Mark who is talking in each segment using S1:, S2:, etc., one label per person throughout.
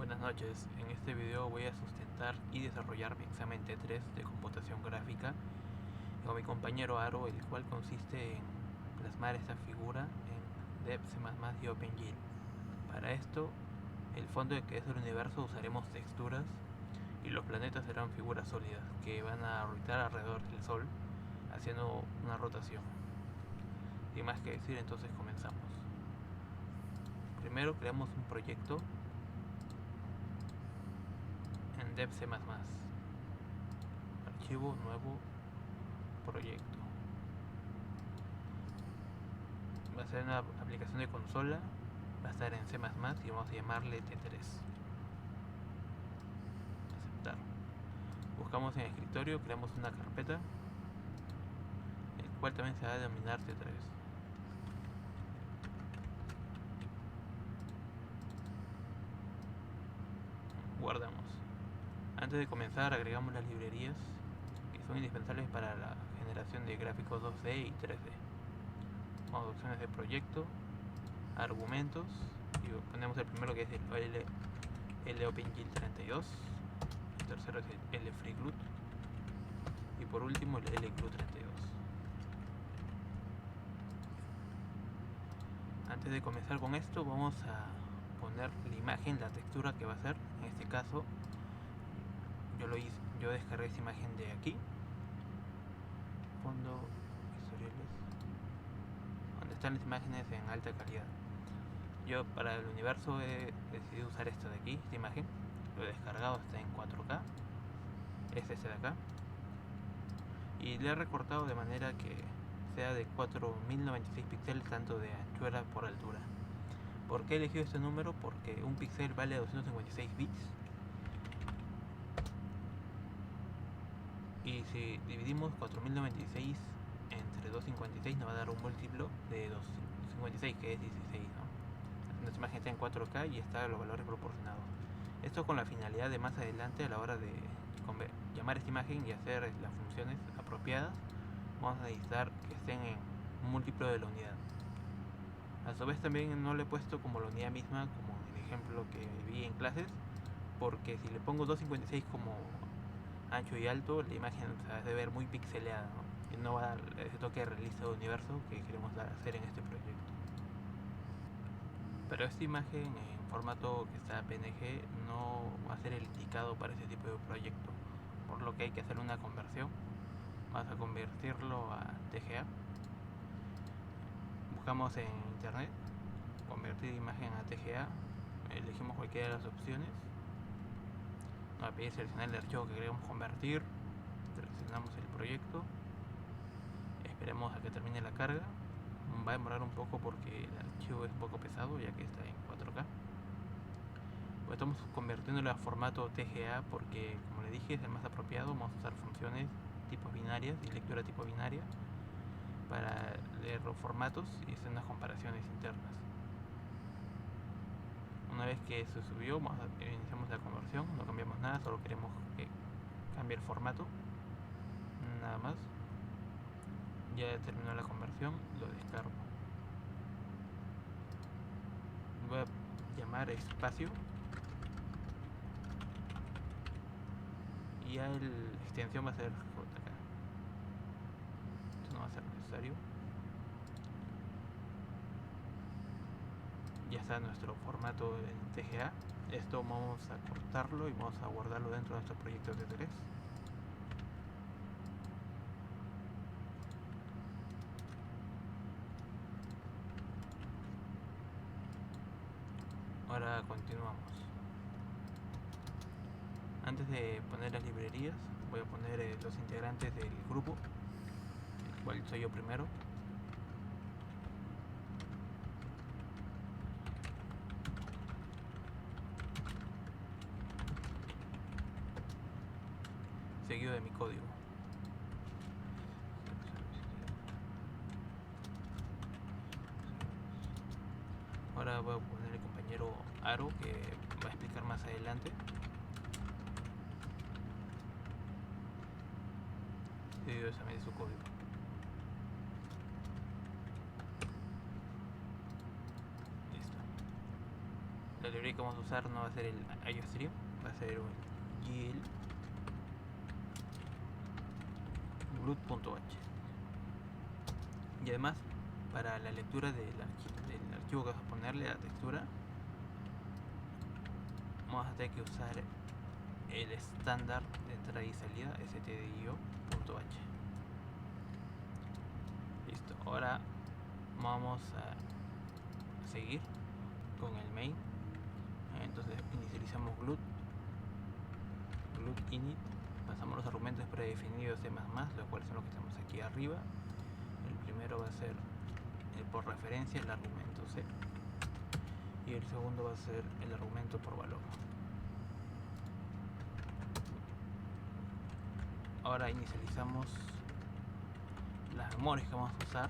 S1: Buenas noches, en este video voy a sustentar y desarrollar mi examen T3 de computación gráfica con mi compañero Aro, el cual consiste en plasmar esta figura en Dev, C++ y OpenGL. Para esto, el fondo que es el universo usaremos texturas y los planetas serán figuras sólidas que van a orbitar alrededor del Sol haciendo una rotación. Sin más que decir, entonces comenzamos. Primero creamos un proyecto en Dev C++. Archivo, nuevo proyecto. Va a ser una aplicación de consola, va a estar en C++ y vamos a llamarle T3. Aceptar. Buscamos en escritorio, creamos una carpeta, el cual también se va a denominar T3. Guardamos. Antes de comenzar agregamos las librerías que son indispensables para la generación de gráficos 2D y 3D. Vamos a opciones de proyecto, argumentos y ponemos el primero que es el OpenGL 32, el tercero es el FreeGlut y por último el LGlu 32. Antes de comenzar con esto vamos a poner la imagen, la textura que va a ser. En este caso yo descargué esta imagen de aquí, fondo, historiales, donde están las imágenes en alta calidad. Yo para el universo he decidido usar esto de aquí, esta imagen, lo he descargado, está en 4K, es este de acá, y le he recortado de manera que sea de 4096 píxeles tanto de anchura por altura. ¿Por qué he elegido este número? Porque un píxel vale 256 bits y si dividimos 4096 entre 256 nos va a dar un múltiplo de 256 que es 16, ¿no? Nuestra imagen está en 4K y está los valores proporcionados. Esto con la finalidad de más adelante a la hora de llamar esta imagen y hacer las funciones apropiadas, vamos a necesitar que estén en un múltiplo de la unidad. A su vez también no le he puesto como la unidad misma, como en el ejemplo que vi en clases, porque si le pongo 256 como ancho y alto, la imagen se va a ver muy pixeleada, ¿no? Y no va a dar ese toque realista de universo que queremos hacer en este proyecto. Pero esta imagen en formato que está PNG no va a ser el indicado para ese tipo de proyecto, por lo que hay que hacer una conversión. Vamos a convertirlo a TGA. Buscamos en internet convertir imagen a TGA, elegimos cualquiera de las opciones, nos va a pedir seleccionar el archivo que queremos convertir, seleccionamos el proyecto, esperemos a que termine la carga. Va a demorar un poco porque el archivo es un poco pesado ya que está en 4K. Pues estamos convirtiéndolo a formato TGA porque, como le dije, es el más apropiado. Vamos a usar funciones tipo binarias y lectura tipo binaria para leer los formatos y hacer unas comparaciones internas. Una vez que se subió, iniciamos la conversión, no cambiamos nada, solo queremos que cambie el formato, nada más. Ya terminó la conversión, lo descargo. Voy a llamar espacio y ya la extensión va a ser JK. Esto no va a ser necesario. Ya está nuestro formato en TGA. Esto vamos a cortarlo y vamos a guardarlo dentro de nuestro proyecto de T3. Ahora continuamos. Antes de poner las librerías, voy a poner los integrantes del grupo, el cual soy yo primero. Seguido de mi código. Ahora voy a poner el compañero Aro que va a explicar más adelante. Seguido también de su código. Listo. La librería que vamos a usar no va a ser el IOStream, va a ser un GL glut.h. Y además, para la lectura del archivo que vas a ponerle a la textura, vamos a tener que usar el estándar de entrada y salida stdio.h. Listo, ahora vamos a seguir con el main. Entonces inicializamos glut init, pasamos los argumentos predefinidos de ++, los cuales son los que tenemos aquí arriba. El primero va a ser por referencia el argumento C y el segundo va a ser el argumento por valor. Ahora inicializamos las memorias que vamos a usar.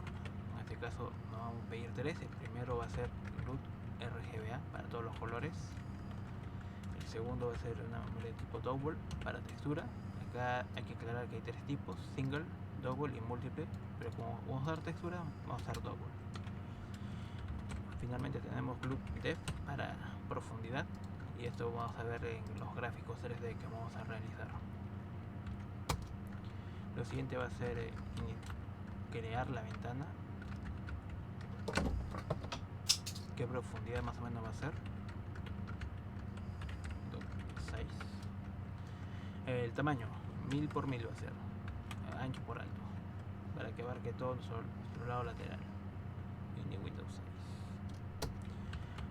S1: En este caso nos vamos a pedir 3. El primero va a ser glut RGBA para todos los colores. El segundo va a ser una memoria de tipo double para textura. Acá hay que aclarar que hay 3 tipos: single, double y múltiple, pero como vamos a usar textura, vamos a usar double. Finalmente tenemos glut depth para profundidad, y esto vamos a ver en los gráficos 3D que vamos a realizar. Lo siguiente va a ser crear la ventana. ¿Qué profundidad más o menos va a ser? 6. El tamaño 1000 por 1000 va a ser, ancho por alto, para que abarque todo nuestro lado lateral. Y Windows 6.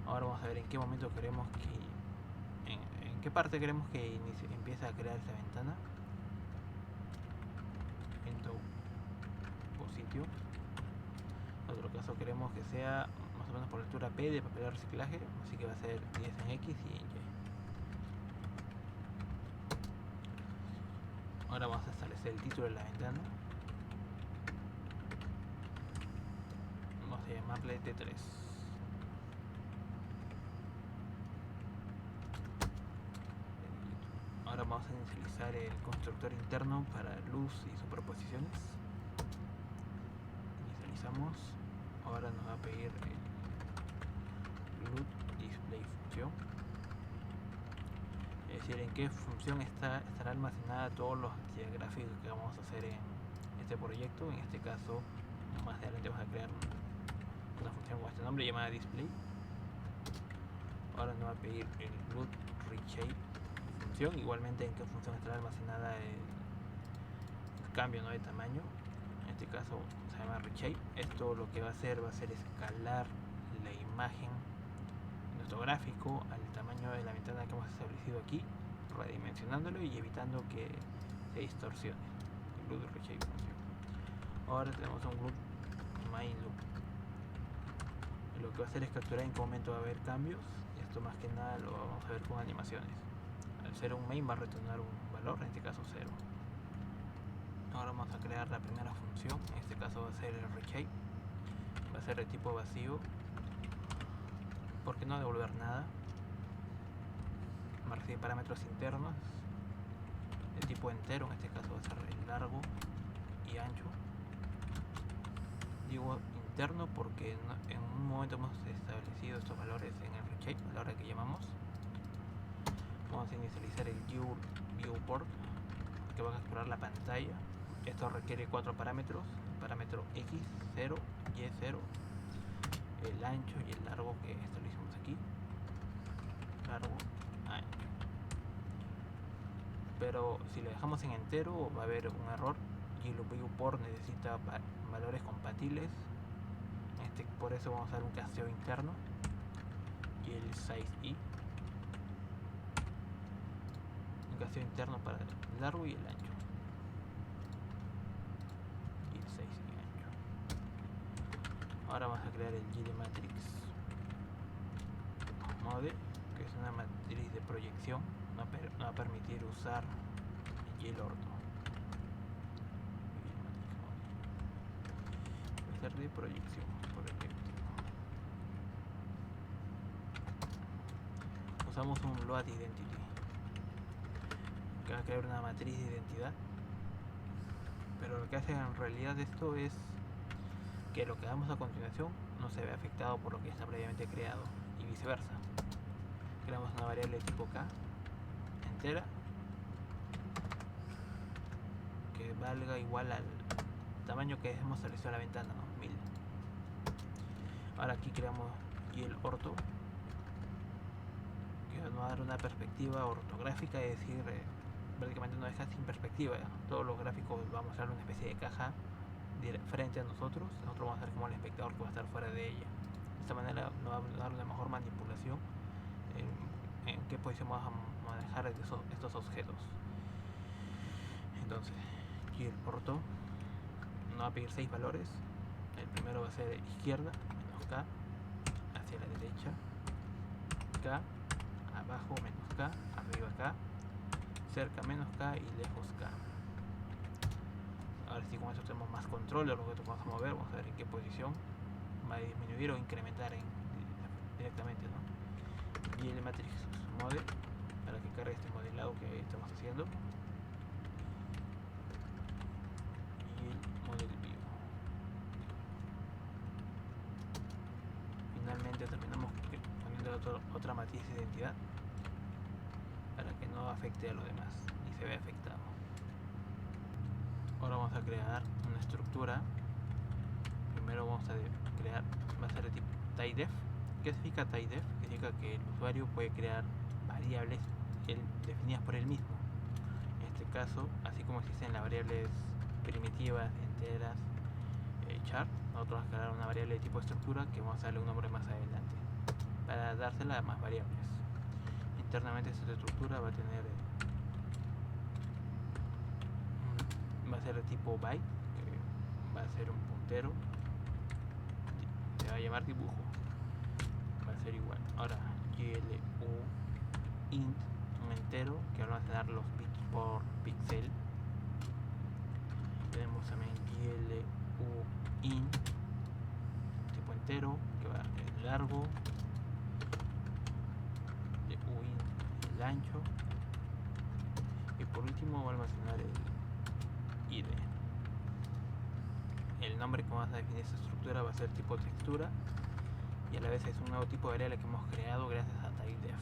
S1: Ahora vamos a ver en qué momento queremos que, en qué parte queremos que empiece a crear esta ventana. En sitio. En otro caso queremos que sea más o menos por altura P de papel de reciclaje, así que va a ser 10 en X y en Y. Ahora vamos a establecer el título de la ventana. Vamos a llamarle T3. Ahora vamos a inicializar el constructor interno para luz y superposiciones. Inicializamos. Ahora nos va a pedir el glut display función, es decir, en qué función estará almacenada todos los actividades gráficas que vamos a hacer en este proyecto. En este caso, más adelante vamos a crear una función con este nombre llamada display. Ahora nos va a pedir el glut reshape función, igualmente en qué función estará almacenada el cambio, ¿no?, de tamaño. En este caso se llama reshape. Esto lo que va a hacer escalar la imagen de nuestro gráfico al tamaño de la ventana que hemos establecido aquí, redimensionándolo y evitando que se distorsione. El glut reshape función. Ahora tenemos un glut main loop. Lo que va a hacer es capturar en qué momento va a haber cambios. Esto más que nada lo vamos a ver con animaciones. Al ser un main va a retornar un valor, en este caso 0. Ahora vamos a crear la primera función. En este caso va a ser el reshape. Va a ser de tipo vacío, porque no devolver nada. Va a recibir parámetros internos de tipo entero. En este caso va a ser el largo y ancho. Digo interno porque en un momento hemos establecido estos valores en el reshape a la hora que llamamos. Vamos a inicializar el viewport, que va a capturar la pantalla. Esto requiere 4 parámetros: el parámetro X, 0, Y, 0, el ancho y el largo, que establecimos aquí. Largo, ancho. Pero si lo dejamos en entero va a haber un error, y el viewport necesita valores compatibles. Por eso vamos a usar un casteo interno y el size un casteo interno para el largo y el ancho, y el size ancho. Ahora vamos a crear el GDMatrix mode, que es una matriz de proyección. No va a permitir usar el GLordo. Va a ser de proyección, usamos un load identity, que va a crear una matriz de identidad, pero lo que hace en realidad esto es que lo que hagamos a continuación no se ve afectado por lo que está previamente creado, y viceversa. creamos una variable de tipo k entera que valga igual al tamaño que hemos seleccionado la ventana, ¿no? 1000. Ahora aquí creamos y el orto, que nos va a dar una perspectiva ortográfica, es decir, prácticamente no deja sin perspectiva, ¿ya? Todos los gráficos vamos a dar una especie de caja frente a nosotros vamos a ser como el espectador que va a estar fuera de ella. De esta manera nos va a dar una mejor manipulación en qué posición vamos a manejar estos objetos. Entonces, aquí el orto nos va a pedir 6 valores. El primero va a ser izquierda menos k, hacia la derecha k, abajo menos k, arriba k, cerca menos k y lejos k. Ahora sí, con eso tenemos más control de lo que vamos a mover. Vamos a ver en qué posición va a disminuir o incrementar directamente, ¿no? Y el matrix model para que cargue este modelado que estamos haciendo. Y el model view. Finalmente terminamos poniendo otra matriz de identidad para que no afecte a lo demás ni se vea afectado. Ahora vamos a crear una estructura. Primero vamos a crear, va a ser de tipo typedef. ¿Qué significa typedef? Significa que el usuario puede crear variables definidas por él mismo. En este caso, así como existen las variables primitivas, enteras, char, nosotros vamos a crear una variable de tipo estructura que vamos a darle un nombre más adelante para dársela a más variables. Internamente esta estructura va a tener va a ser de tipo byte, que va a ser un puntero, se va a llamar dibujo, va a ser igual. Ahora glu int, un entero que va a almacenar los bits por píxel. Tenemos también glu int tipo entero que va en largo, glu int el ancho, y por último va a almacenar el id. El nombre que vamos a definir esta estructura va a ser tipo textura y a la vez es un nuevo tipo de variable que hemos creado gracias a typedef.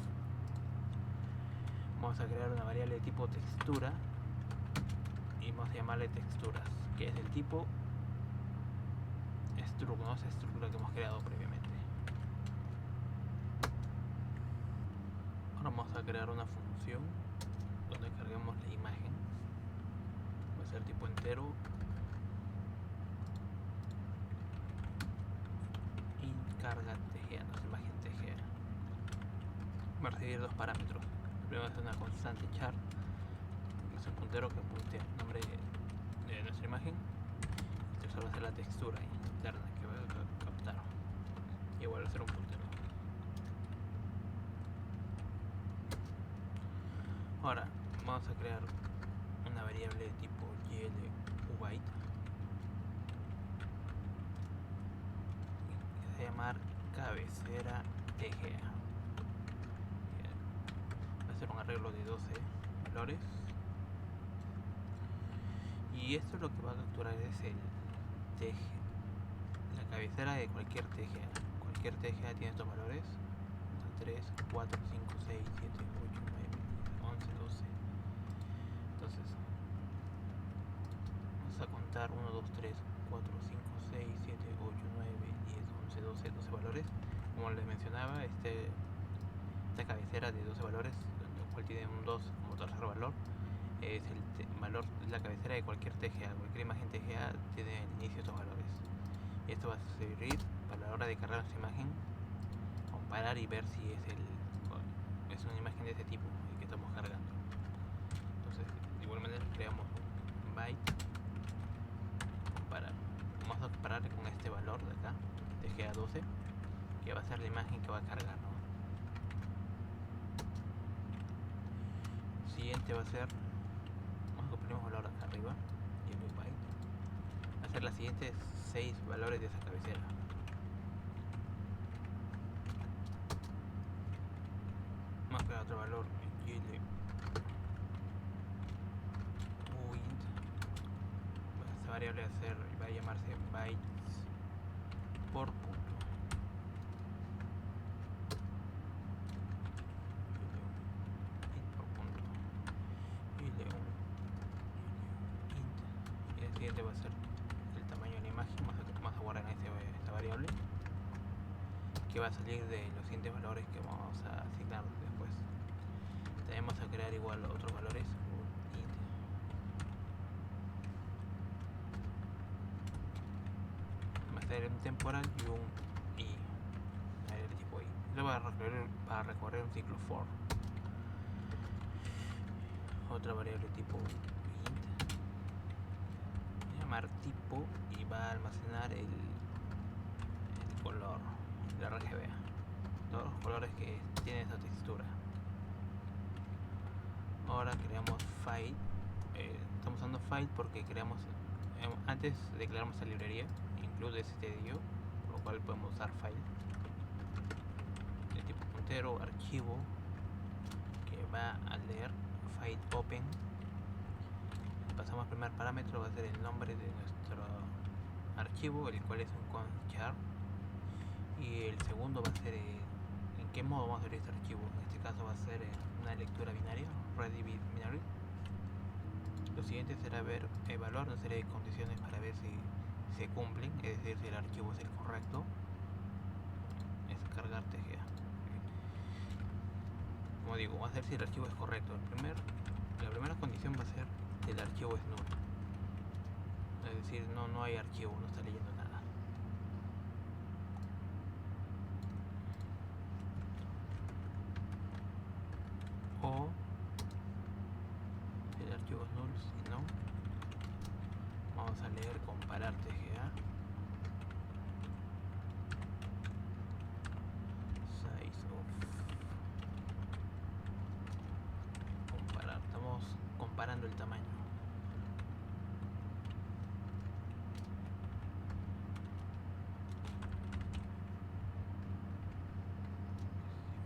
S1: Vamos a crear una variable de tipo textura y vamos a llamarle texturas, que es del tipo struct, ¿no? Esa estructura que hemos creado previamente. Ahora vamos a crear una función donde carguemos la imagen. Va a ser tipo entero carga TGA, no es imagen TGA. Va a recibir dos parámetros. Primero es una constante char, que es un puntero que apunte el nombre de nuestra imagen. El tercero va a ser la textura interna que va a captar. Y igual va a ser un puntero. Ahora vamos a crear una variable de tipo glubyte que se va a llamar cabecera TGA. Va a ser un arreglo de 12 valores. Y esto lo que va a capturar es el la cabecera de cualquier TGA. Cualquier TGA tiene estos valores: 3, 4, 5, 6, 7, 8, 9, 11, 12. Entonces vamos a contar 1, 2, 3, 4, 5, 6, 7, 8, 9, 10, 11, 12 valores. Como les mencionaba, esta cabecera de 12 valores, lo cual tiene un 2 como tercer valor, es el valor, la cabecera de cualquier TGA. Cualquier imagen TGA tiene el inicio de estos valores. Y esto va a servir para la hora de cargar nuestra imagen, comparar y ver si es una imagen de ese tipo el que estamos cargando. Entonces, de igual manera creamos un byte, comparar. Vamos a comparar con este valor de acá, TGA 12, que va a ser la imagen que va a cargar, ¿no? Siguiente va a ser, vamos a poner un valor acá arriba, y el byte va a ser las siguientes 6 valores de esa cabecera. Vamos a crear otro valor, gluint. Esta variable va a llamarse bytes por punto. siguiente va a ser el tamaño de la imagen. Vamos a guardar esta variable que va a salir de los siguientes valores que vamos a asignar después. También vamos a crear igual otros valores, un int, va a ser un temporal y un i, de tipo i. Esto va a recorrer un ciclo for. Otra variable tipo int, llamar tipo, y va a almacenar el color, el RGB, todos los colores que tiene esa textura. Ahora creamos file. Estamos usando file porque creamos antes declaramos la librería include stdio, por lo cual podemos usar file de tipo puntero archivo que va a leer file open. Pasamos al primer parámetro, va a ser el nombre de nuestro archivo, el cual es un const char, y el segundo va a ser en qué modo vamos a ver este archivo. En este caso va a ser una lectura binaria, ready binary. Lo siguiente será evaluar una serie de condiciones para ver si se cumplen, es decir, si el archivo es el correcto. Es cargar TGA. Como digo, va a ser si el archivo es correcto. La primera condición va a ser que el archivo es nulo, es decir, no hay archivo, no está leyendo nada. O el archivo es nulo, si no, vamos a leer comparar TGA, size of, comparar, estamos comparando el tamaño.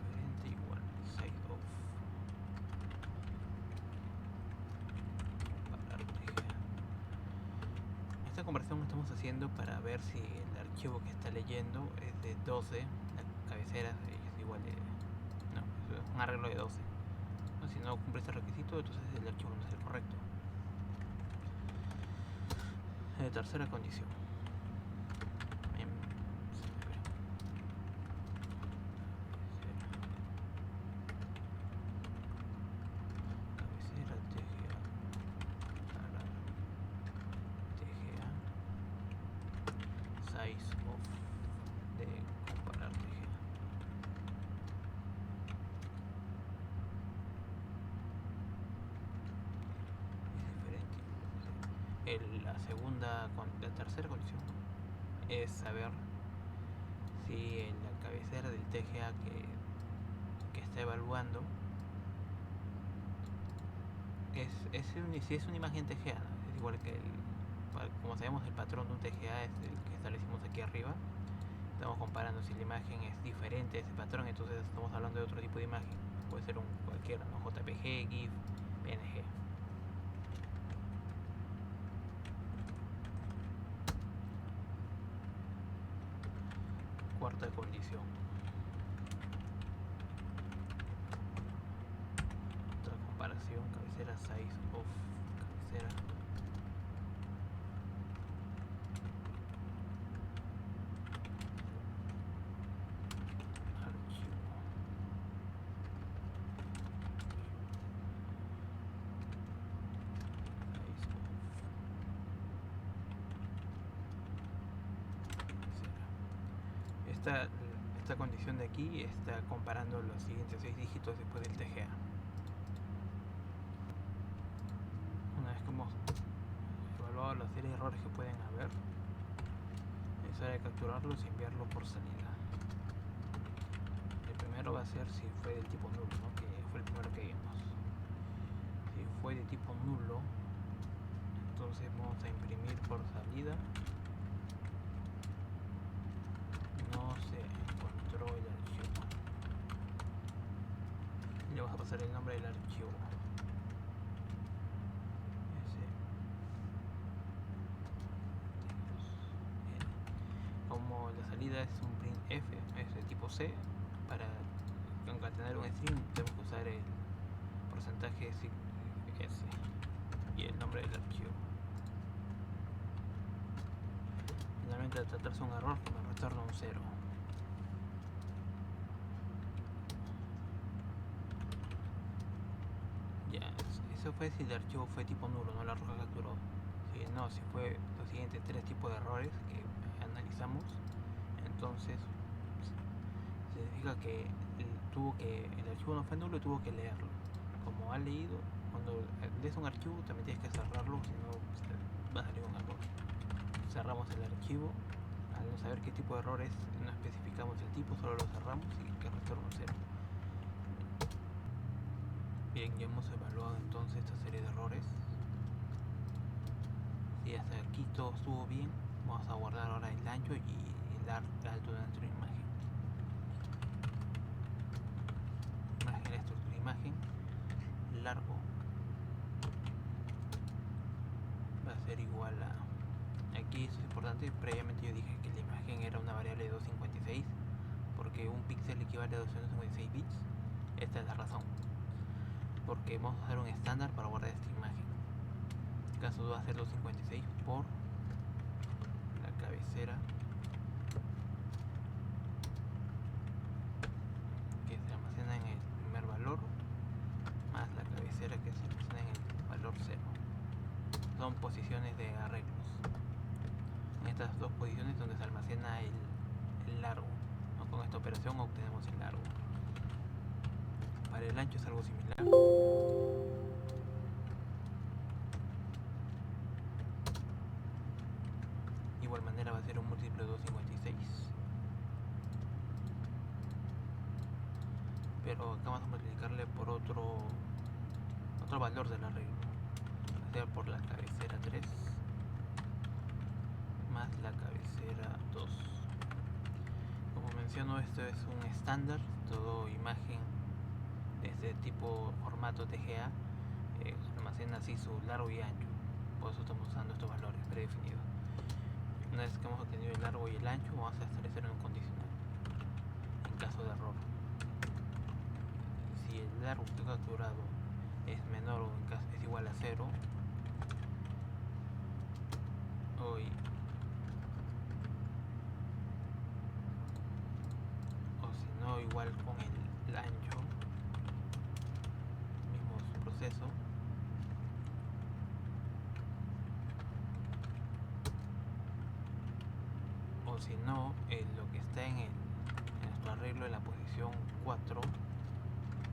S1: Diferente igual, size of, comparar TGA. Esta conversión la estamos haciendo para ver si el archivo que está leyendo es de 12, la cabecera es igual de, no, es un arreglo de 12. No, si no cumple este requisito, entonces el archivo no es el correcto. Tercera condición. Cabecera TGA, TGA, size of de comparar TGA. Es diferente. La tercera condición es saber si en la cabecera del TGA que está evaluando si es una imagen TGA, ¿no? Es igual que como sabemos, el patrón de un TGA es el que establecimos aquí arriba. Estamos comparando si la imagen es diferente a ese patrón, entonces estamos hablando de otro tipo de imagen. Puede ser cualquiera, ¿no? JPG, GIF, PNG. Cuarta condición. Otra comparación, cabecera size of cabecera. Archivo. Esta condición de aquí está comparando los siguientes 6 dígitos después del TGA. Una vez que hemos evaluado la serie de errores que pueden haber, es hora de capturarlos y enviarlo por salida. El primero va a ser si fue del tipo nulo, ¿no? Que fue el primero que vimos. Si fue de tipo nulo, entonces vamos a imprimir por salida. No se encontró el archivo. Le vamos a pasar el nombre del archivo. Como la salida es un printf, es de tipo C, para concatenar un string tenemos que usar el porcentaje S y el nombre del archivo. Nuevamente al tratarse un error que me retorna un 0. Ya, eso fue si el archivo fue tipo nulo, no la roja capturó. Si fue los siguientes 3 tipos de errores que analizamos, entonces significa que el archivo no fue nulo y tuvo que leerlo. Como ha leído, cuando lees un archivo también tienes que cerrarlo, si no va a salir un error. Cerramos el archivo, al no saber qué tipo de errores, no especificamos el tipo, solo lo cerramos y que retorna un 0. Bien, ya hemos evaluado entonces esta serie de errores. Si hasta aquí todo estuvo bien, vamos a guardar ahora el ancho y el alto de nuestra imagen. La estructura imagen, largo va a ser igual a... Aquí eso es importante, previamente yo dije que la imagen era una variable de 256 porque un píxel equivale a 256 bits. Esta es la razón, porque vamos a usar un estándar para guardar esta imagen. En este caso va a ser 256 por la cabecera que se almacena en el primer valor más la cabecera que se almacena en el valor 0. Son posiciones de arreglos. En estas dos posiciones donde se almacena el largo, ¿no? Con esta operación obtenemos el largo. Para el ancho es algo similar. De igual manera va a ser un múltiplo de 256. Pero acá vamos a multiplicarle por otro valor del arreglo. Va a ser por la cabecera 3 más la cabecera 2. Como menciono, esto es un estándar. Todo imagen de este tipo formato TGA almacena así su largo y ancho. Por eso estamos usando estos valores predefinidos. Una vez que hemos obtenido el largo y el ancho, vamos a establecer un condicional en caso de error. Si el largo que he capturado es menor o es igual a 0, o si no igual con el ancho, mismo proceso, o si no, lo que está en nuestro arreglo en la posición 4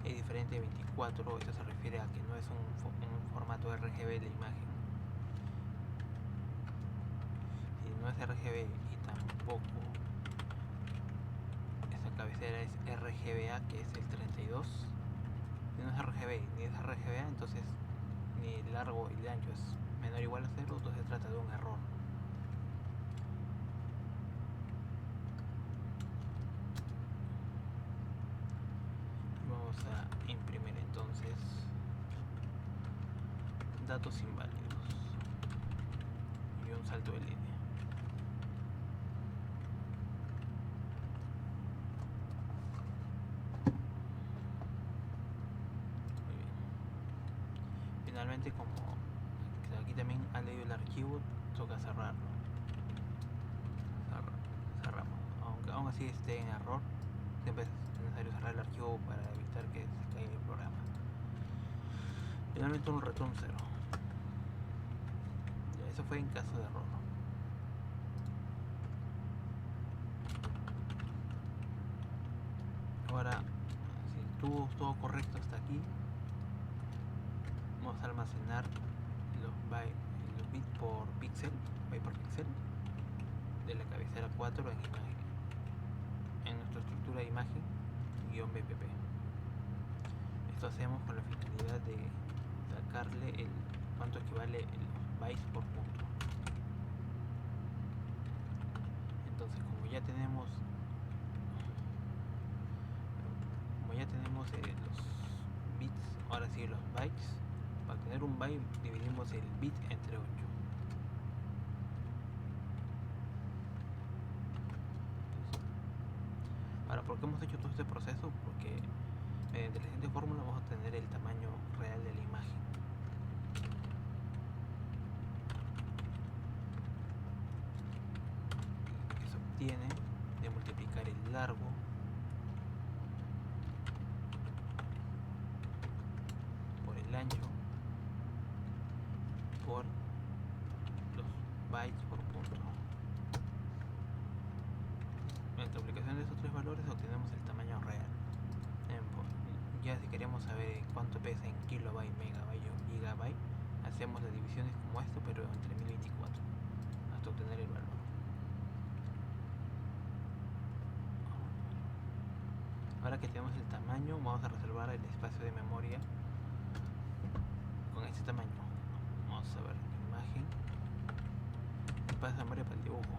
S1: es diferente de 24. Eso se refiere a que no es un formato RGB de la imagen. Si no es RGB y tampoco esta cabecera es RGBA, que es el 32, si no es RGB ni es RGBA, entonces ni el largo y el ancho es menor o igual a 0, entonces se trata de un error. Vamos a imprimir entonces datos inválidos y un salto de línea. Muy bien. Finalmente, como aquí también han leído el archivo, toca cerrarlo. Cerramos. Aún así esté en error, siempre es necesario cerrar el archivo para evitar que se caiga el programa. Finalmente un return 0. Ya, eso fue en caso de error. Ahora, si tuvo todo correcto hasta aquí, vamos a almacenar los bits por píxel, byte por píxel, de la cabecera 4 en imagen, en nuestra estructura de imagen -bpp. Esto hacemos con la finalidad de sacarle cuánto equivale los bytes por punto. Entonces, como ya tenemos los bits, ahora sí los bytes. Para tener un byte dividimos el bit entre 8. Ahora, ¿por qué hemos hecho todo este proceso? Porque mediante la siguiente fórmula vamos a obtener el tamaño real de la imagen. tiene de multiplicar el largo por el ancho por los bytes por punto. Mediante la aplicación de estos tres valores obtenemos el tamaño real. Ya si queremos saber cuánto pesa en kilobyte, megabyte o gigabyte, hacemos las divisiones como esto, pero entre 1024 hasta obtener el valor. Ahora que tenemos el tamaño, vamos a reservar el espacio de memoria con este tamaño. Vamos a ver la imagen, espacio de memoria para el dibujo.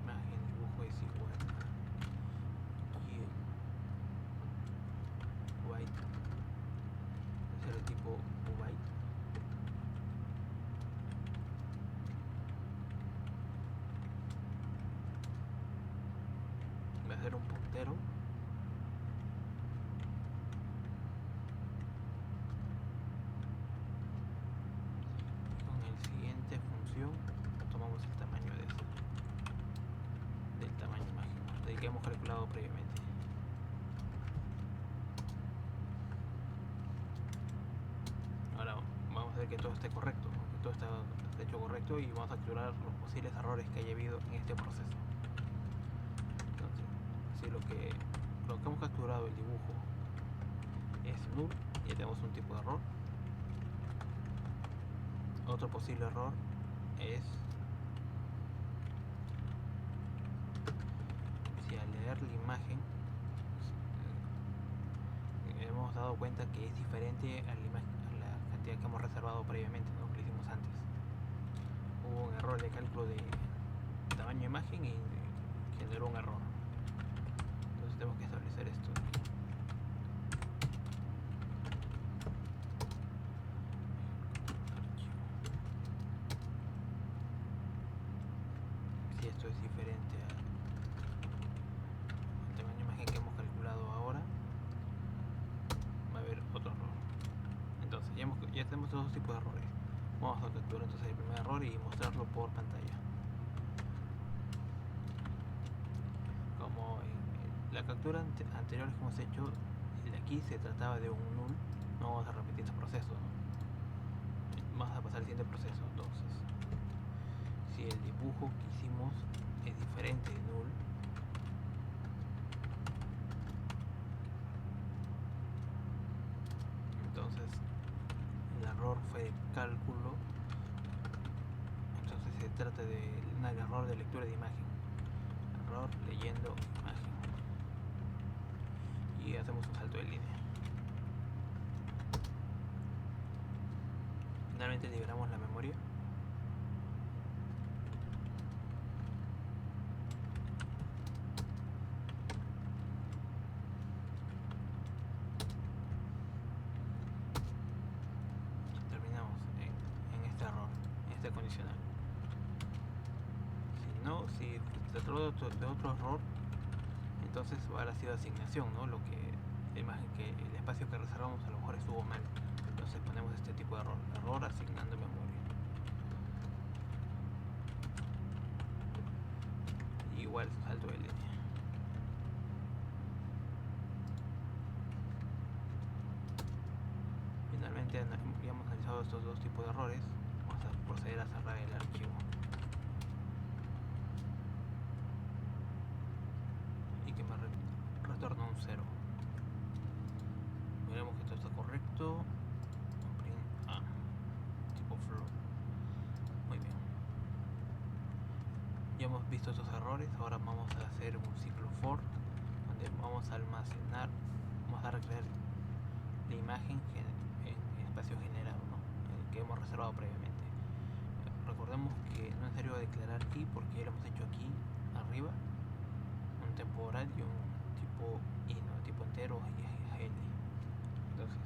S1: Imagen, dibujo es igual a byte, es el tipo byte. Va a ser un puntero. Con el siguiente función tomamos el tamaño de este, del tamaño máximo, del que hemos calculado previamente. Ahora vamos a ver que todo esté correcto, que todo está hecho correcto, y vamos a capturar los posibles errores que haya habido en este proceso. Entonces, si lo que hemos capturado, el dibujo, es null, ya tenemos un tipo de error. Otro posible error es si al leer la imagen hemos dado cuenta que es diferente a la cantidad que hemos reservado previamente, ¿no? Que hicimos antes. Hubo un error de cálculo de tamaño de imagen y generó un error. Entonces tenemos que establecer esto. Si esto es diferente al tamaño de imagen que hemos calculado ahora, va a haber otro error. Entonces ya tenemos dos tipos de errores. Vamos a capturar entonces el primer error y mostrarlo por pantalla. Como en la captura anterior que hemos hecho, de aquí se trataba de un null, no vamos a repetir este proceso, ¿no? Vamos a pasar al siguiente proceso. Entonces, si el dibujo que hicimos es diferente de null, entonces el error fue de cálculo. Entonces se trata de un error de lectura de imagen, error leyendo imagen, y hacemos un salto de línea. Finalmente liberamos la memoria. Terminamos en este error, en este condicional. Si se trató de otro error, entonces va a la sido asignación, ¿no? La imagen, que el espacio que reservamos a lo mejor estuvo mal. Entonces ponemos este tipo de error asignando memoria. Igual salto de línea. Finalmente ya hemos analizado estos dos tipos de errores. Vamos a proceder a cerrar el archivo y que me retorna un 0. Veremos que todo está correcto. Tipo float. Muy bien. Ya hemos visto estos errores. Ahora vamos a hacer un ciclo for, donde vamos a almacenar, vamos a recrear la imagen en espacio generado, ¿no? El que hemos reservado previamente. Recordemos que no es necesario declarar key porque ya lo hemos hecho aquí arriba, un temporal y un tipo i, ¿no? Tipo entero y l. Entonces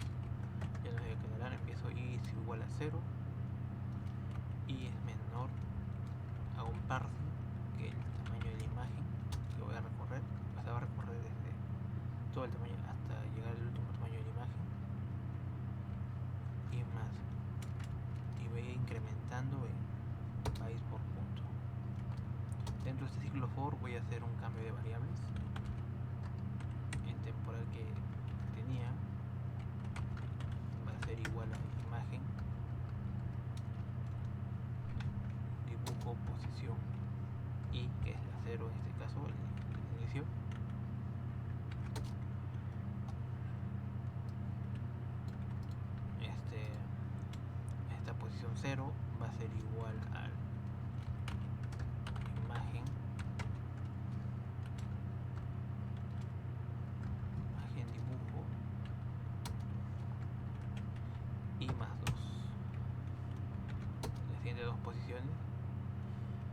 S1: ya no voy a declarar, empiezo i es igual a 0, y es menor a un parsing, que el tamaño de la imagen que voy a recorrer. O sea, va a recorrer desde todo el tamaño hasta llegar al último tamaño de la imagen, y más, y voy incrementando en bytes por punto. ejemplo, este ciclo for voy a hacer un cambio de variables. En temporal que tenía va a ser igual a imagen, dibujo, posición y, que es la 0 en este caso, el inicio. Esta posición 0 va a ser igual a imagen, dibujo y más 2, las siguientes dos posiciones.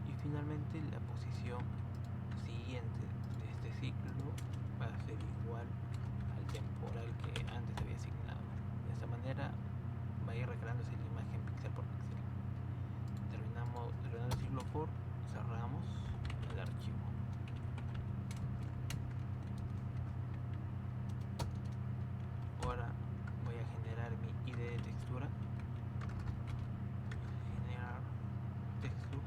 S1: Y finalmente la posición siguiente de este ciclo va a ser igual al temporal que antes había asignado. De esta manera va a ir recreándose la imagen píxel por píxel. Terminando el ciclo for, cerramos el archivo. Ahora voy a generar mi ID de textura. Generar textures.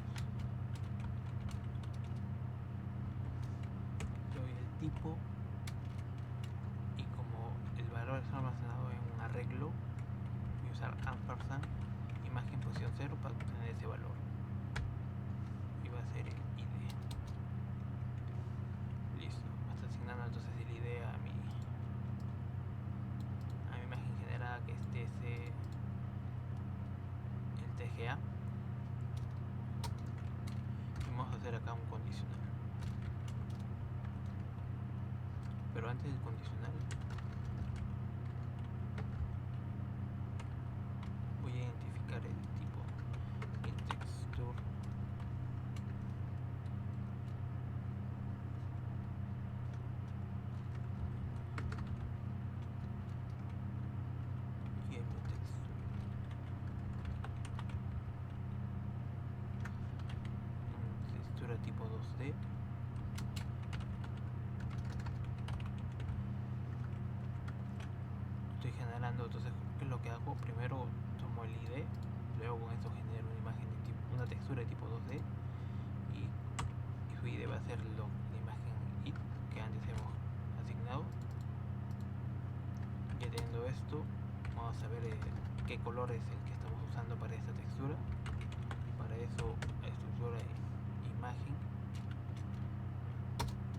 S1: Doy el tipo y como el valor está almacenado en un arreglo, voy a usar ampersand imagen posición 0 para obtener ese valor. Y va a ser el ID. Listo. Me está asignando entonces el ID a mi imagen generada, que es el TGA. Y vamos a hacer acá un condicional. Pero antes del condicional voy a identificar el tipo texture y el textura tipo 2D. Estoy generando, entonces, ¿qué es lo que hago? Primero tomo el ID, luego con esto genero una imagen de tipo, una textura de tipo 2D y su ID va a ser la imagen id que antes hemos asignado. Ya teniendo esto, vamos a ver qué color es el que estamos usando para esta textura. Para eso, la estructura de imagen,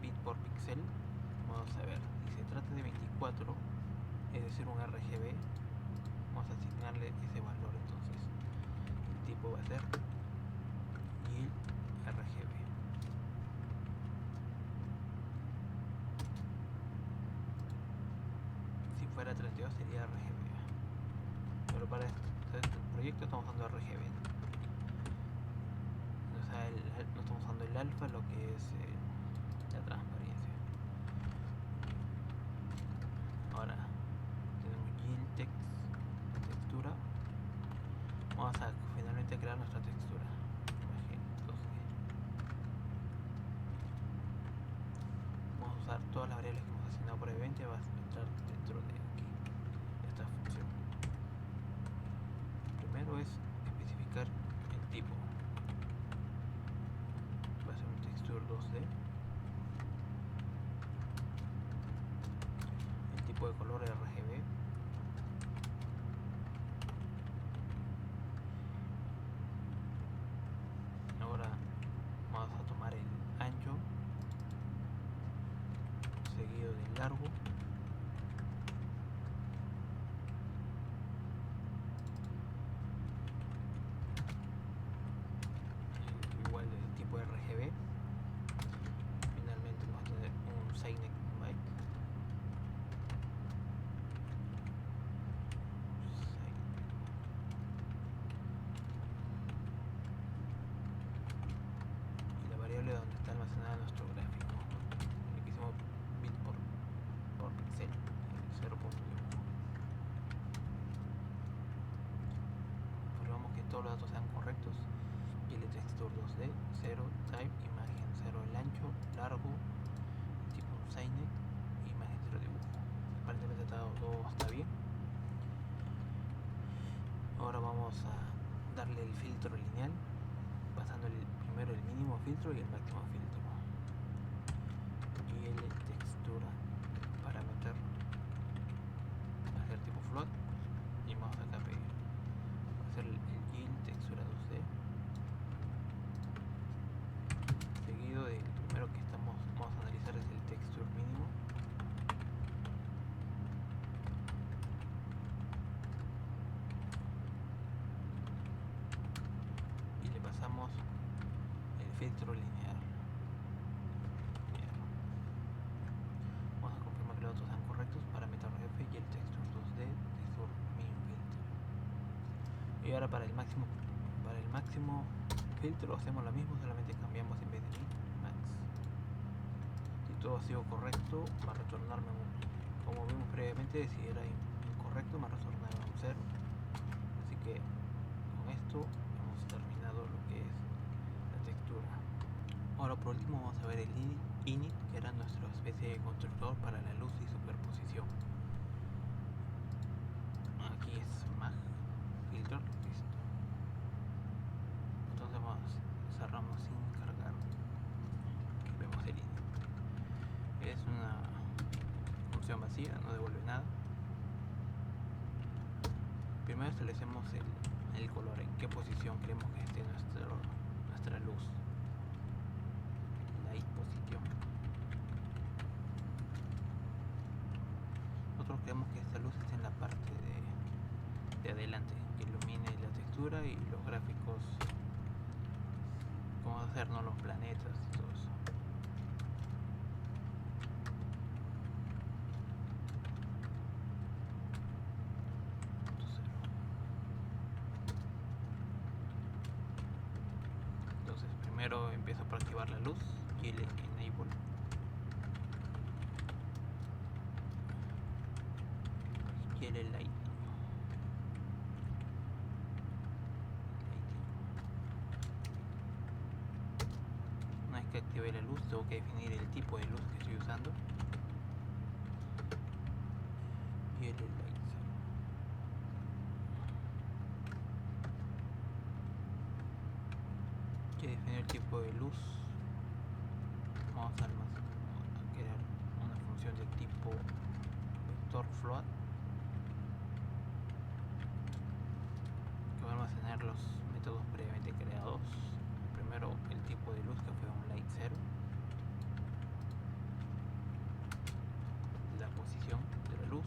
S1: bit por pixel. Vamos a ver, si se trata de 24, es decir, un RGB, vamos a asignarle ese valor. Entonces el tipo va a ser GIL RGB. Si fuera 32 sería RGB, pero para este proyecto estamos usando RGB. O sea, no estamos usando el alfa, lo que es la transparencia. Ahora tenemos GIL text, textura. Vamos a finalmente crear nuestra textura. Imagen 2D. Vamos a usar todas las variables que hemos asignado previamente. Va a entrar dentro de aquí, esta función. Primero es especificar el tipo. Va a ser un texture 2D. El tipo de color RGB. Ahora vamos a tomar el ancho seguido del largo. Igual del tipo RGB. Finalmente vamos a tener un Signet byte. Y la variable donde está almacenada nuestro gráfico. Aquí hicimos bit por pixel, 0.1. Comprobamos que todos los datos sean correctos. Y el texture 2D, 0, type, imagen 0 el ancho, largo, tipo un Signet, imagen 0 dibujo. Aparentemente todo está bien. Ahora vamos a darle el filtro lineal, pasando primero el mínimo filtro y el máximo filtro. filtro lineal. Vamos a confirmar que los datos sean correctos. Parámetro F y el texture 2D texture min filter. Y ahora para el máximo filtro hacemos lo mismo, solamente cambiamos en vez de min, max. Si todo ha sido correcto, va a retornarme un 1. Como vimos previamente, si era incorrecto, me retornaba un 0. Así que con esto hemos terminado lo que es la textura. Ahora por último vamos a ver el init, que era nuestra especie de constructor para la luz y superposición. Aquí es mag filter, listo. Entonces cerramos sin cargar. Aquí vemos el init. Es una función vacía, no devuelve nada. Primero establecemos el color, en qué posición queremos que esté nuestra luz. Light posición. Nosotros queremos que esta luz esté en la parte de adelante, que ilumine la textura y los gráficos. Cómo hacernos los planetas y todo eso. Entonces primero empiezo por activar la luz y el enable. Y el light. Una vez que active la luz, tengo que definir el tipo de luz que estoy usando. Y el light. Ya definir el tipo de luz. Vamos a crear una función del tipo vector float que va a almacenar los métodos previamente creados. Primero el tipo de luz, que fue un light 0, la posición de la luz,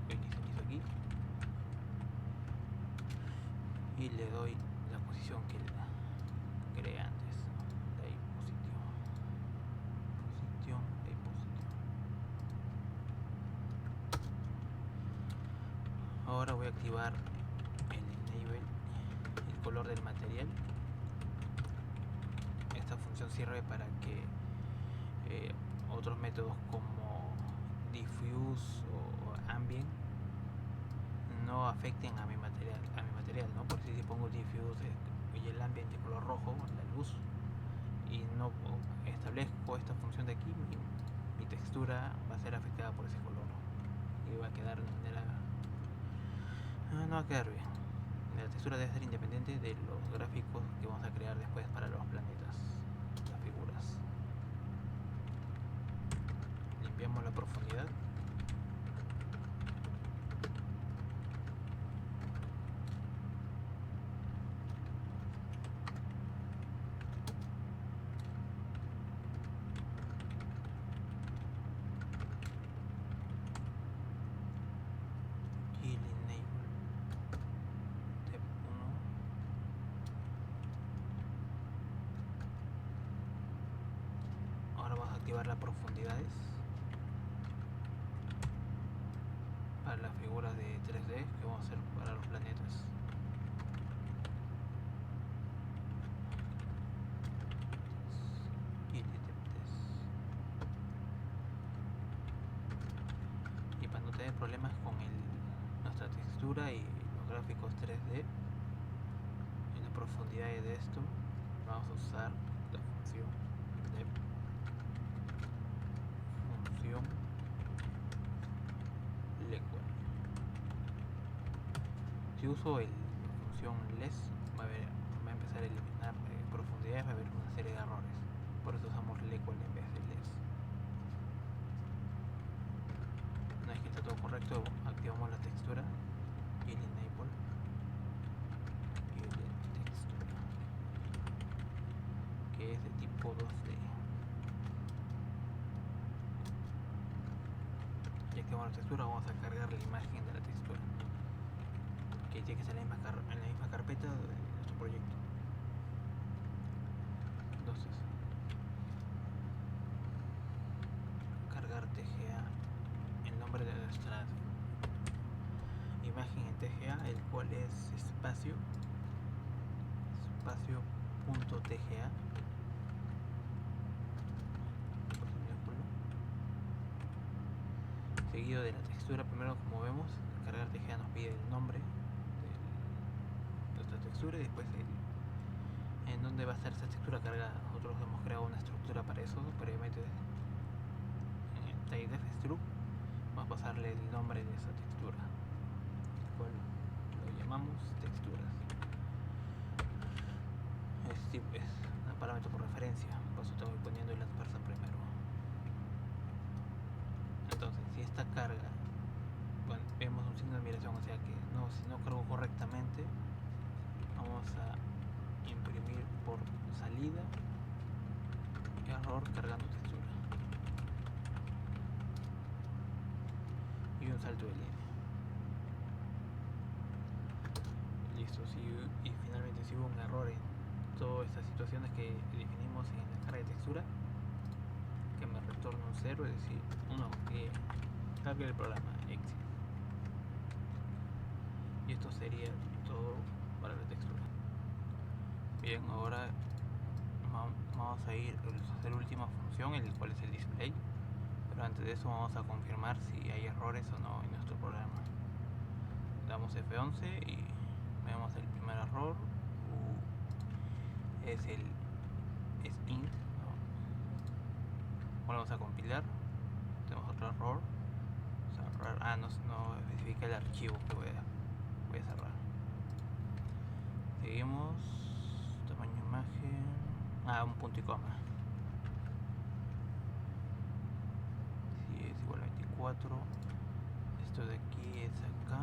S1: inicializo aquí y le doy la posición que creé antes, light position. Ahora voy a activar el enable, el color del material. Esta función sirve para que otros métodos como diffuse o ambient no afecten a mi material, ¿no? Por si pongo diffuse y el ambient de color rojo, la luz, y no establezco esta función de aquí, mi textura va a ser afectada por ese color y va a quedar de manera... no va a quedar bien. La textura debe ser independiente de los gráficos que vamos a crear después para los planetas, las figuras. Limpiamos la profundidad. Activar las profundidades para las figuras de 3D que vamos a hacer para los planetas. Y para no tener problemas con nuestra textura y los gráficos 3D, en las profundidades de esto vamos a usar la función Liquid. Si uso la función less, va a empezar a eliminar profundidades, va a haber una serie de errores. Por eso usamos Liquid en vez de less. Una vez que está todo correcto, activamos la textura y el enable y el textura, que es de tipo 2D. Ya activamos la textura, vamos a cargar la imagen de la textura, que tiene que ser en la misma carpeta de nuestro proyecto. Entonces, cargar TGA, el nombre de nuestra imagen en TGA, el cual es espacio.tga, seguido de la textura. Primero, como vemos, cargar TGA nos pide el nombre de nuestra textura y después en dónde va a estar esa textura cargada. Nosotros hemos creado una estructura para eso previamente en TypeDef Struct. Vamos a pasarle el nombre de esa textura, el cual lo llamamos texturas. Es un parámetro por referencia, por eso estoy poniendo el aspersa primero. Entonces, si esta carga, bueno, vemos un signo de admiración, o sea que si no cargo correctamente, vamos a imprimir por salida error cargando textura y un salto de línea. Listo. Y finalmente, si hubo un error en todas estas situaciones que definimos en la carga de textura, que me retorna un 0, es decir, que cargue el programa exit. Y esto sería todo para la textura. Bien, ahora vamos a ir a hacer la última función, el cual es el display. Pero antes de eso vamos a confirmar si hay errores o no en nuestro programa. Damos F11 y vemos el primer error. Es int, ¿no? Volvemos a compilar. Tenemos otro error. No especifica el archivo que voy a cerrar. Seguimos. Tamaño imagen. Un punto y coma. Si es igual a 24. Esto de aquí es acá.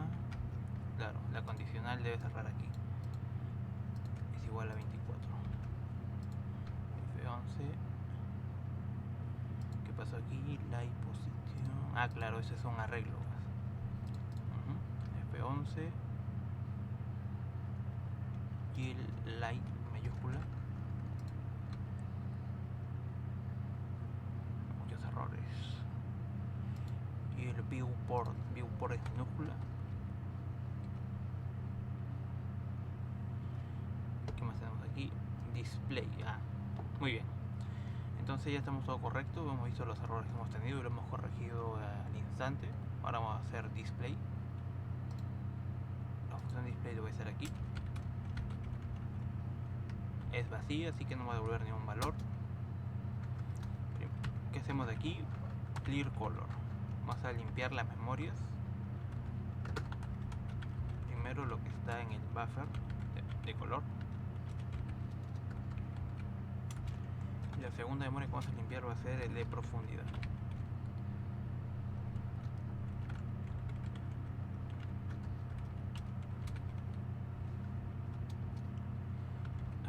S1: Claro, la condicional debe cerrar aquí. Es igual a 24. F11. ¿Qué pasó aquí? La posición. Claro, ese es un arreglo. F11. Y el light mayúscula. Muchos errores. Y el viewport es minúscula. ¿Qué más tenemos aquí? Display. Muy bien. Entonces ya estamos todo correcto. Hemos visto los errores que hemos tenido y lo hemos corregido al instante. Ahora vamos a hacer display. La función display lo voy a hacer aquí. Es vacía, así que no va a devolver ningún valor. ¿Qué hacemos de aquí? Clear color. Vamos a limpiar las memorias. Primero lo que está en el buffer de color. Y la segunda memoria que vamos a limpiar va a ser el de profundidad.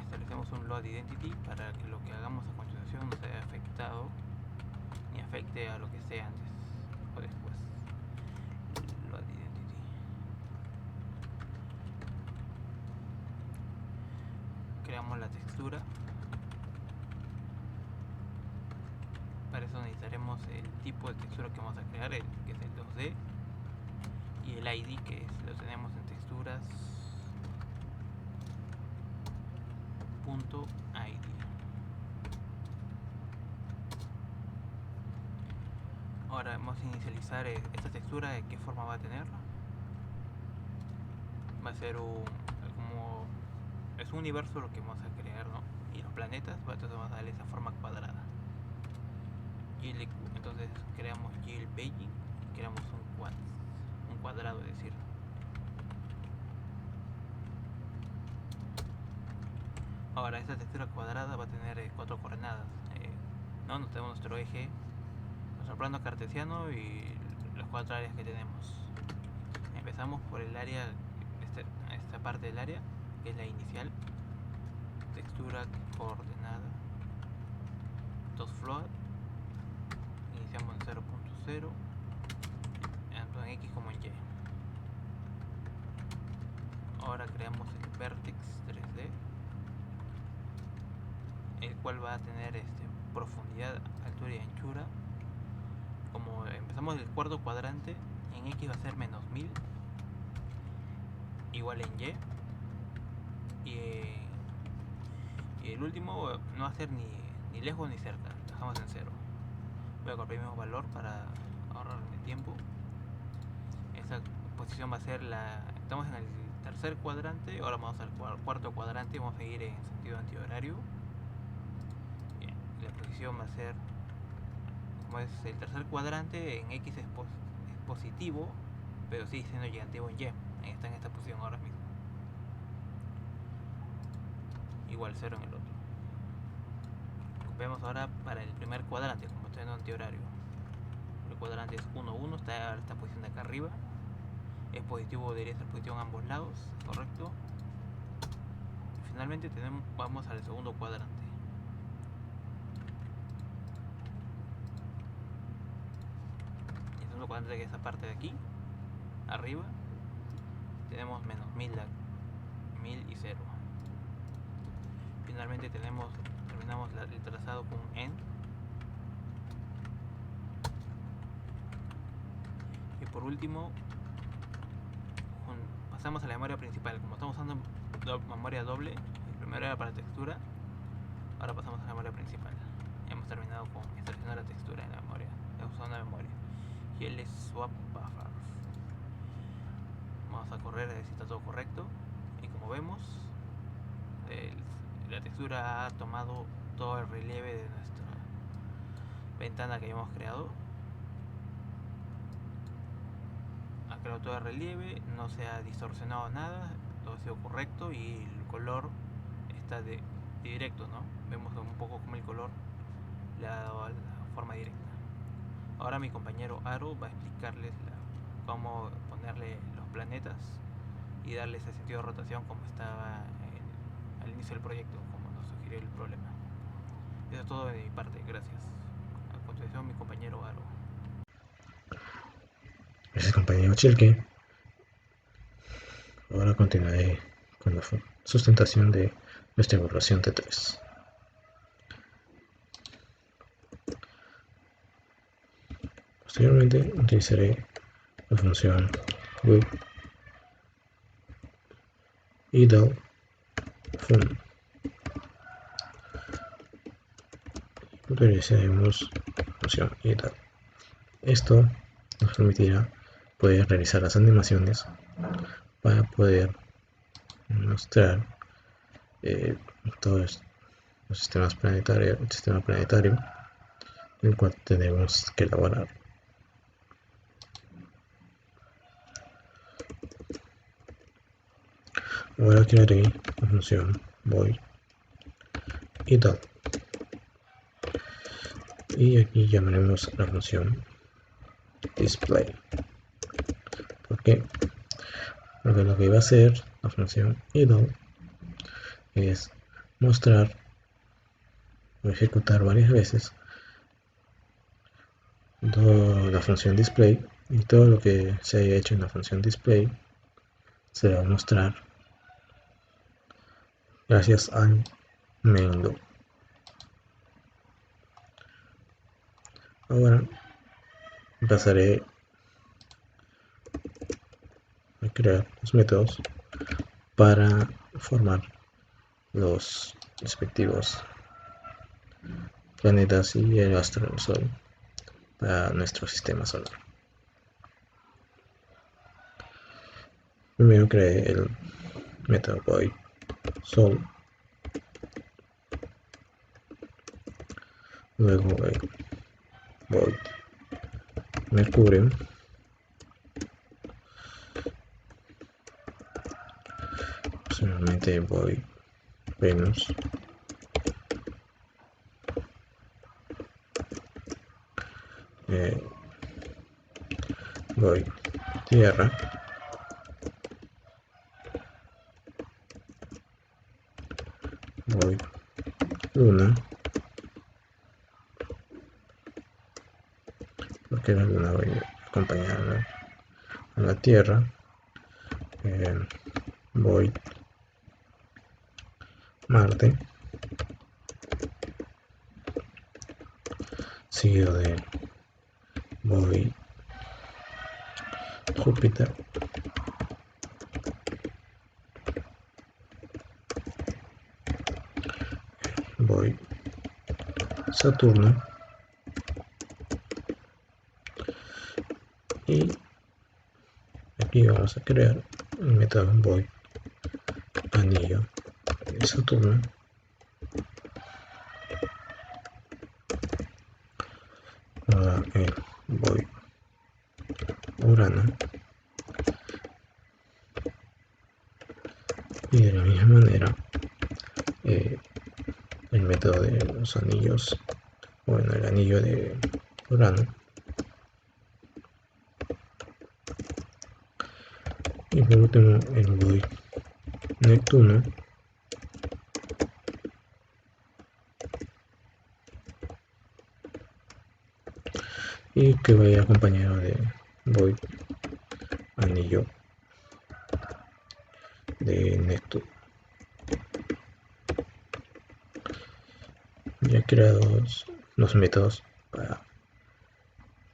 S1: Establecemos un load identity para que lo que hagamos a continuación no sea afectado ni afecte a lo que esté antes o después. Load identity. Creamos la textura. Para eso necesitaremos el tipo de textura que vamos a crear, que es el 2D, y el ID, que lo tenemos en texturas .id. Ahora vamos a inicializar esta textura. ¿De qué forma va a tener? Va a ser es un universo lo que vamos a crear, ¿no? Y los planetas, entonces vamos a darle esa forma cuadrada. Entonces creamos GLPaint, creamos un cuadrado, es decir. Ahora esta textura cuadrada va a tener 4 coordenadas. No tenemos nuestro eje, nuestro plano cartesiano y las 4 áreas que tenemos. Empezamos por el área, esta parte del área, que es la inicial. Textura coordenada .float. Iniciamos en 0.0, tanto en X como en Y. Ahora creamos el vertex 3D. el cual va a tener profundidad, altura y anchura. Como empezamos el cuarto cuadrante, en X va a ser menos 1000 igual en Y, y el último no va a ser ni lejos ni cerca, dejamos en 0. Voy a copiar el mismo valor para ahorrarme tiempo. Esta posición va a ser estamos en el tercer cuadrante, ahora vamos al cuarto cuadrante y vamos a ir en sentido antihorario. Bien, la posición va a ser, como es el tercer cuadrante, en X es positivo, pero sigue siendo negativo en Y. Está en esta posición ahora mismo. Igual 0 en el otro. Copiamos ahora para el primer cuadrante, como estoy en antihorario. El cuadrante es 1, 1, está esta posición de acá arriba. Es positivo, debería ser positivo en ambos lados, correcto. Y finalmente vamos al segundo cuadrante. El segundo cuadrante, que es esa parte de aquí, arriba, tenemos menos 1000 y 0. Finalmente terminamos el trazado con N. Y por último, pasamos a la memoria principal. Como estamos usando memoria doble, el primero era para textura, ahora pasamos a la memoria principal. Hemos terminado con extracción de la textura en la memoria, usando la memoria. Y el swap buffer. Vamos a correr a ver si está todo correcto. Y como vemos, la textura ha tomado todo el relieve de nuestra ventana que habíamos creado. Ha creado todo el relieve, no se ha distorsionado nada, todo ha sido correcto y el color está directo, ¿no? Vemos un poco como el color le ha dado la forma directa. Ahora mi compañero Aro va a explicarles cómo ponerle los planetas y darle ese sentido de rotación como estaba al inicio del proyecto, como nos sugirió el problema. Eso es todo de mi parte, gracias. A continuación mi compañero Aro.
S2: Gracias, compañero Chilke. Ahora continuaré con la sustentación de nuestra evaluación T3. Posteriormente utilizaré la función loop idle fun. Utilizaremos la función idle. Esto nos permitirá poder realizar las animaciones para poder mostrar todos los sistemas planetarios, el sistema planetario en el cual tenemos que elaborar. Ahora crearé la función void idle y aquí llamaremos la función display. ¿Por qué? Porque lo que va a hacer la función idle es mostrar o ejecutar varias veces la función display, y todo lo que se haya hecho en la función display se va a mostrar gracias al main loop. Ahora pasaré a crear los métodos para formar los respectivos planetas y el astro del Sol para nuestro sistema solar. Primero creé el método void sol, luego el void mercurio, posteriormente void Venus, void Tierra, void Luna, porque la Luna va a acompañar a la Tierra, void Marte, seguido de void Júpiter, void Saturno y aquí vamos a crear el método void anillo de Saturno para el void Urano, y de la misma manera el método de los anillos, bueno, el anillo de Urano, y por último el void Neptuno, y que vaya acompañado de void anillo de Neptuno. Ya he creado los métodos para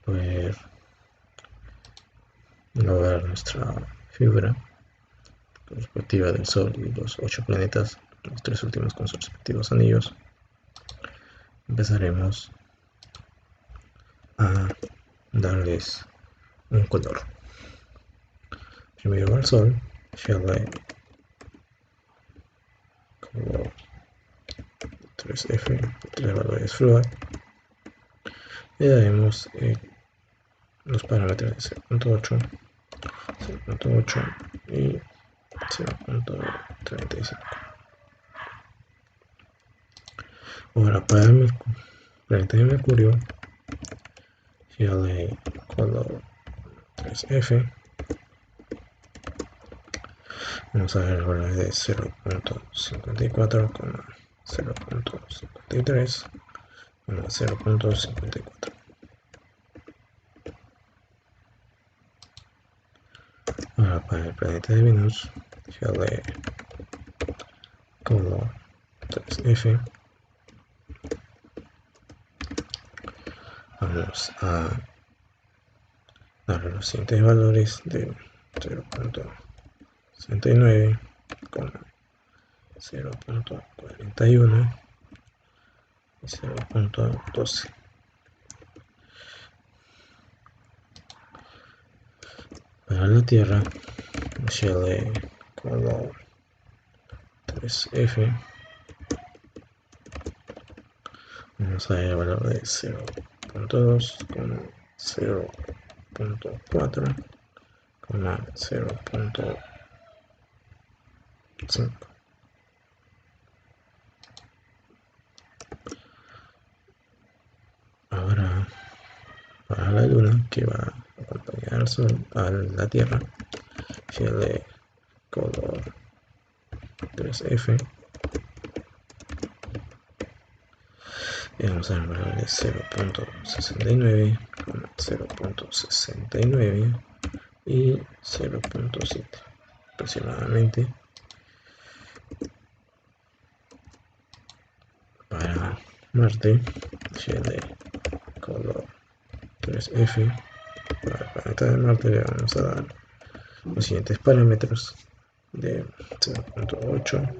S2: poder lograr nuestra figura con perspectiva del Sol y los 8 planetas, los 3 últimos con sus respectivos anillos. Empezaremos a darles un color. Primero al Sol, Shell color 3F, 3 valores fluid, le daremos los parámetros de 0.8, 0.8 y 0.35. Ahora para el planeta de Mercurio, Shell color 3F, vamos a ver el valor de 0.54, 0.53, 0.54. Ahora para el planeta de Venus, Shell color 3F, vamos a darle los siguientes valores de 0.69, 0.41 y 0.12. Para la Tierra, Shell color 3F, vamos a ver el valor de 0.2, 0.4, 0.5. Ahora para la Luna, que va a acompañar al Sol, a la Tierra, Shell color 3F, y vamos a ver el valor de 0.69, 0.69 y 0.7 aproximadamente. Para Marte, Shell color 3F, para el planeta de Marte le vamos a dar los siguientes parámetros de 0.8,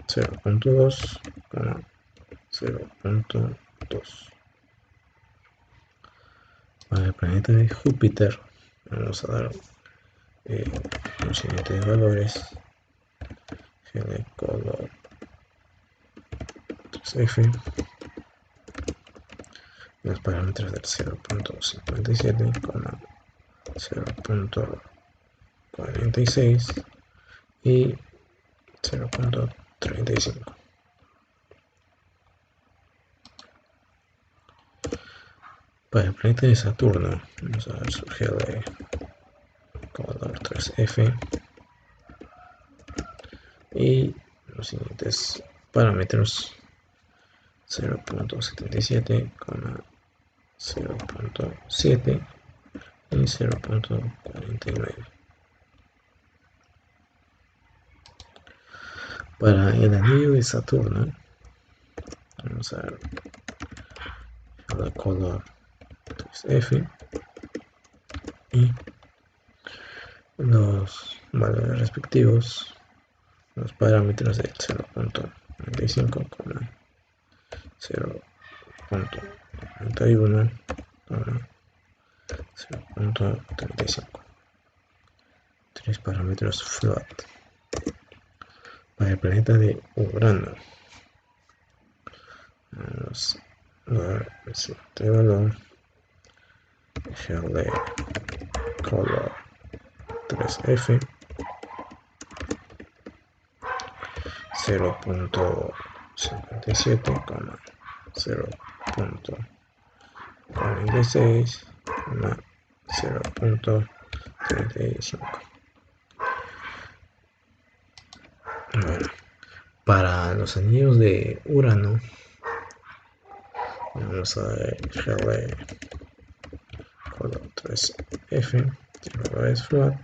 S2: 0.2, 0.2. Para el planeta de Júpiter vamos a dar los siguientes valores: Shell color 3F, los parámetros del 0.57, 0.46 y 0.35. Para el planeta de Saturno vamos a ver su Shell color 3F y los siguientes parámetros: 0.77, 0.7 y 0.49. Para el anillo de Saturno vamos a ver llamado color 3F y los valores respectivos, los parámetros de 0.95, 0.91, 0.35. Tres parámetros float para el planeta de Urano. Vamos a dar el siguiente valor: GL color 3F 0.57, 0.46, 0.35. Bueno, para los anillos de Urano vamos a ver GL color 3F, que es float,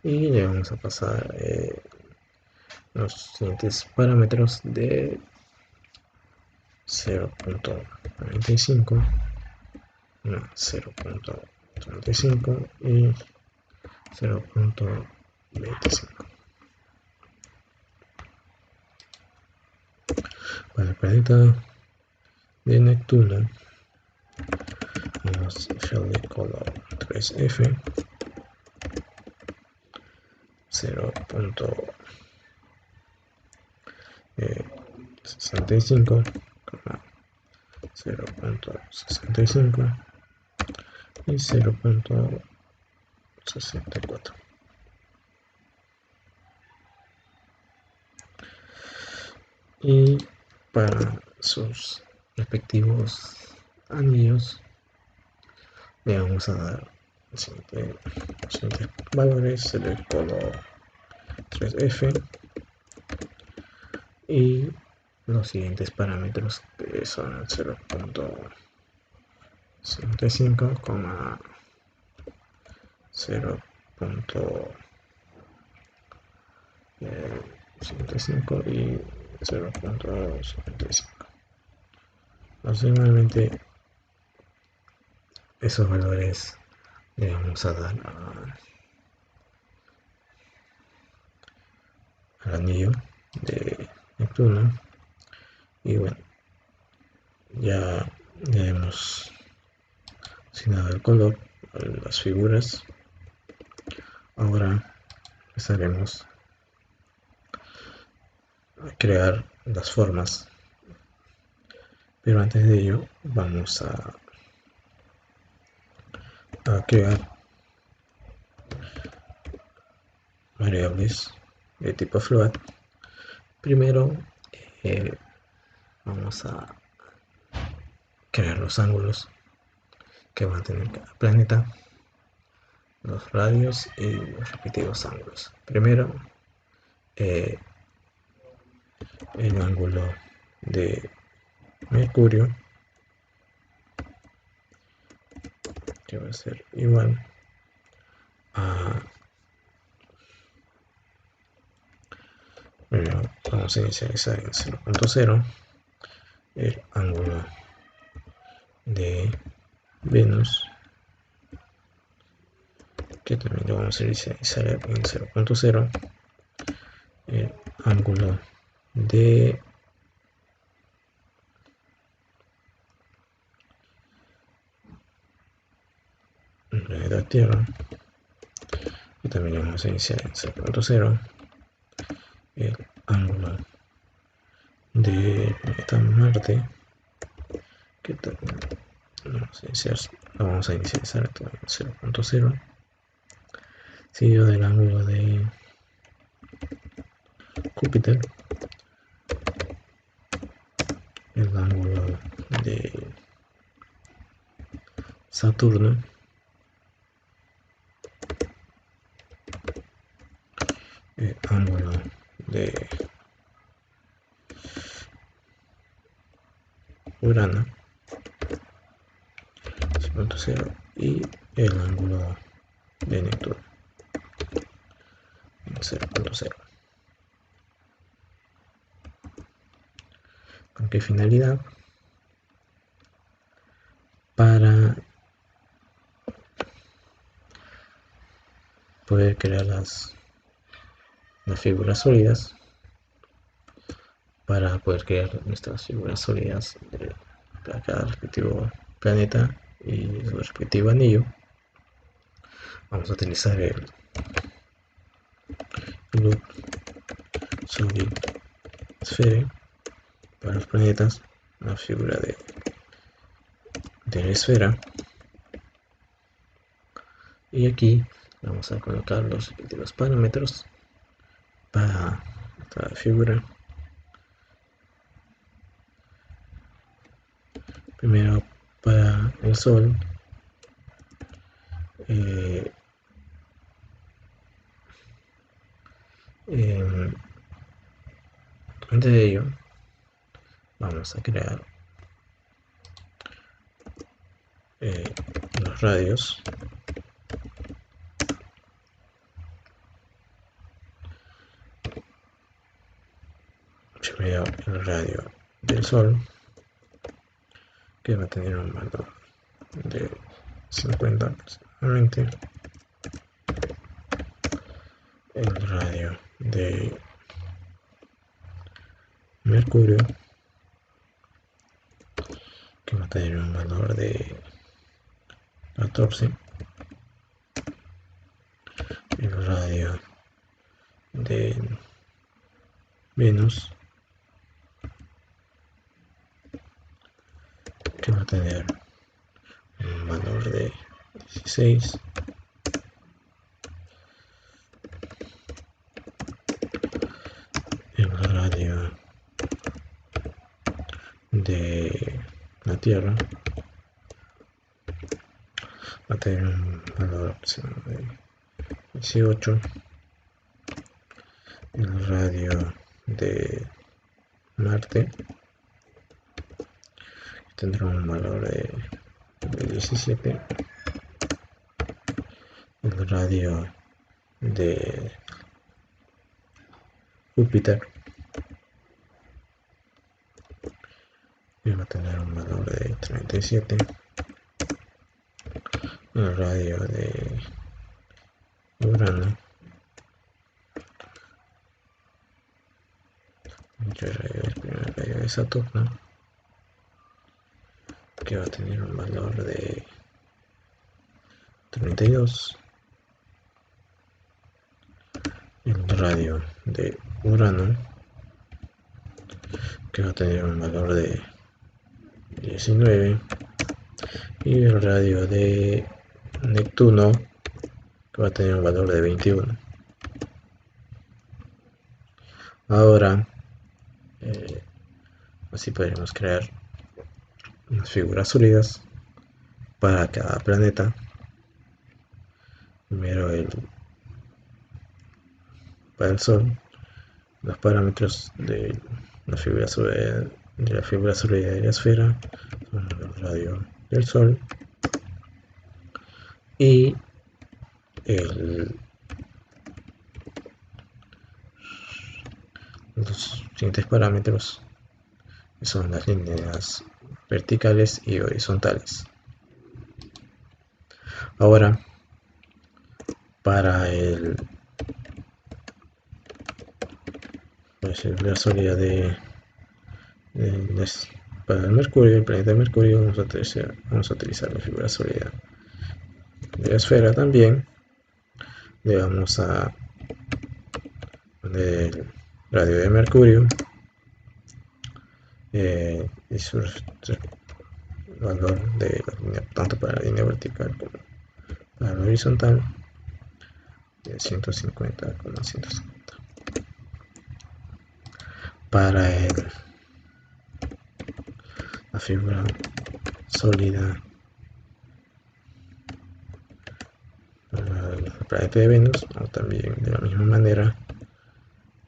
S2: y le vamos a pasar los siguientes parámetros de 0.45, 0.35 y 0.25. Para el planeta de Neptuno, tenemos GL color 3F 0.65, 0.65 y 0.64. Y para sus respectivos anillos le vamos a dar los siguientes valores: el color 3F y los siguientes parámetros, que son 0.65, 0.65 y 0.55. Normalmente esos valores le vamos a dar al anillo de Neptuno. Y bueno, ya hemos asignado el color a las figuras. Ahora empezaremos a crear las formas, pero antes de ello vamos a crear variables de tipo float. Primero vamos a crear los ángulos que va a tener cada planeta, los radios y los respectivos ángulos. Primero el ángulo de Mercurio, que va a ser igual a, bueno, vamos a inicializar en 0.0 el ángulo de Venus, que también lo vamos a inicializar en 0.0, el ángulo de el planeta Tierra, y también lo vamos a iniciar en 0.0, el ángulo de planeta Marte, que también lo vamos a inicializar en 0.0, seguido del ángulo de Júpiter, el ángulo de Saturno, el ángulo de Urano 0.0 y el ángulo de Neptuno 0.0. ¿Con qué finalidad? para poder crear las figuras sólidas, para poder crear nuestras figuras sólidas para cada respectivo planeta y su respectivo anillo. Vamos a utilizar el Loop Solid Sphere para los planetas, una figura de la esfera, y aquí vamos a colocar los respectivos parámetros para cada figura. Primero para el Sol, antes de ello vamos a crear los radios. Primero el radio del Sol, que va a tener un valor de 50 aproximadamente. El radio de Mercurio, que va a tener un valor de 14. El radio de Venus, que va a tener un valor de 16. El radio de la Tierra va a tener un valor de 18. El radio de Marte tendrá un valor de 17. El radio de Júpiter va a tener un valor de 37. El radio de Urano, el primer radio de Saturno, que va a tener un valor de 32. El radio de Urano, que va a tener un valor de 19. Y el radio de Neptuno, que va a tener un valor de 21. Ahora así podremos crear unas figuras sólidas para cada planeta. Primero para el Sol, los parámetros de la figura sólida de la esfera son el radio del Sol, y los siguientes parámetros son las líneas verticales y horizontales. Ahora, para la sólida para el Mercurio, el planeta Mercurio, vamos a utilizar la figura sólida de la esfera también. Le vamos a poner el radio de Mercurio y su valor de la línea, tanto para la línea vertical como para la horizontal, de 150,150. Para la figura sólida para el planeta de Venus, o también de la misma manera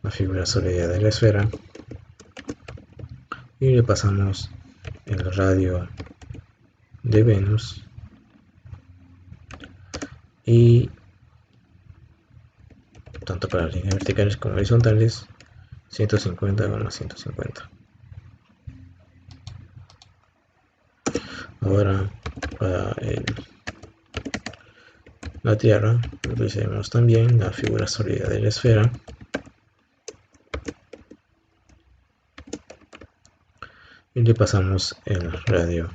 S2: la figura sólida de la esfera, y le pasamos el radio de Venus y tanto para líneas verticales como horizontales 150,150. Ahora para la Tierra, utilizaremos también la figura sólida de la esfera. Y le pasamos el radio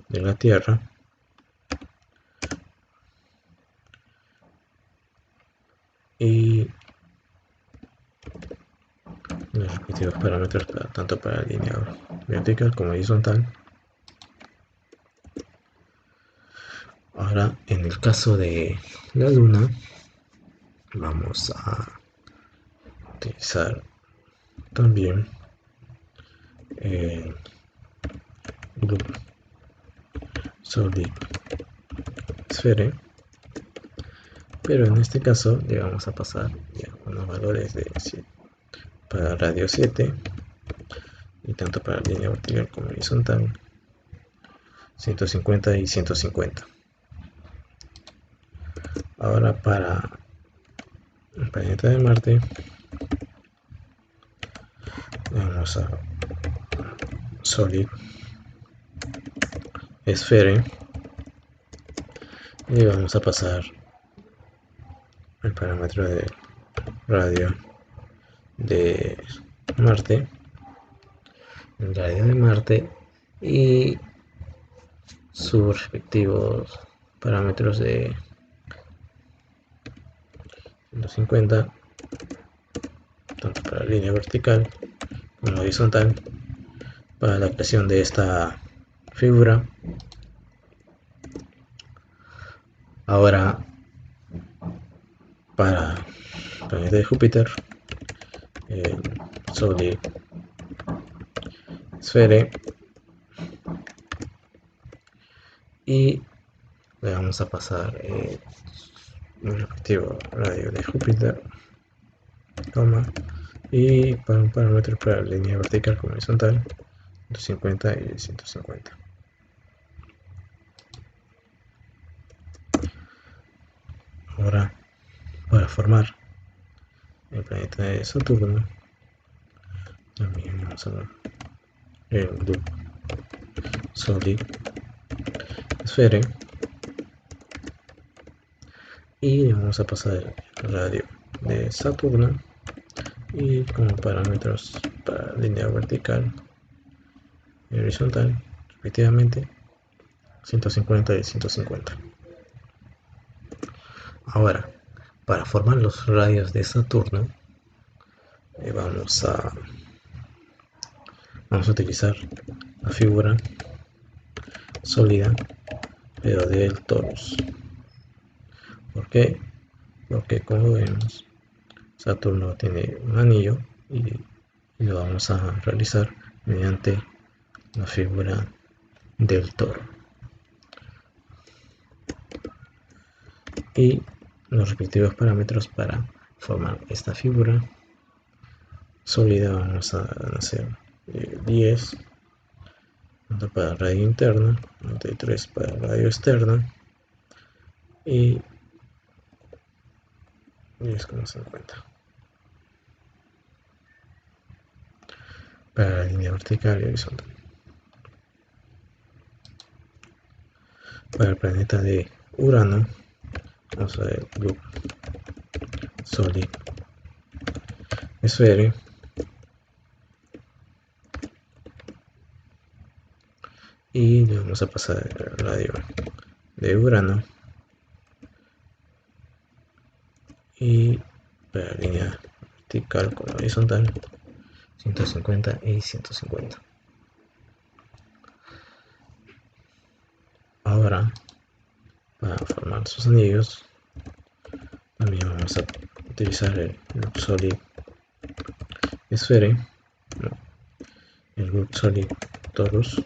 S2: de la Tierra. Y los respectivos parámetros tanto para la línea vertical como horizontal. Ahora, en el caso de la Luna, vamos a utilizar también el Group Solid Sphere, pero en este caso le vamos a pasar unos valores de para radio 7 y tanto para la línea vertical como horizontal 150 y 150. Ahora para el planeta de Marte vamos a Solid Sphere y vamos a pasar el parámetro de radio de Marte, el radio de Marte y sus respectivos parámetros de 150 tanto para la línea vertical como horizontal para la creación de esta figura. Ahora para el planeta de Júpiter, el Solid Sphere, y le vamos a pasar el respectivo radio de Júpiter, y para un parámetro para la línea vertical como horizontal 150 y 150. Ahora, para formar el planeta de Saturno, también vamos a ver el Group Solid Sphere y le vamos a pasar el radio de Saturno y como parámetros para línea vertical y horizontal respectivamente 150 y 150. Ahora, para formar los radios de Saturno vamos a utilizar la figura sólida pero del torus. ¿Por qué? Porque como vemos Saturno tiene un anillo y lo vamos a realizar mediante la figura del toro. Y los respectivos parámetros para formar esta figura sólida vamos a hacer 10 para radio interna, 93 para radio externa y 10,50 para la línea vertical y horizontal. Para el planeta de Urano vamos a ver Group Solid Sphere y le vamos a pasar el radio de Urano y para la línea vertical con horizontal 150 y 150. Ahora, para formar sus anillos también vamos a utilizar el Group Solid Sphere, el Group Solid Torus,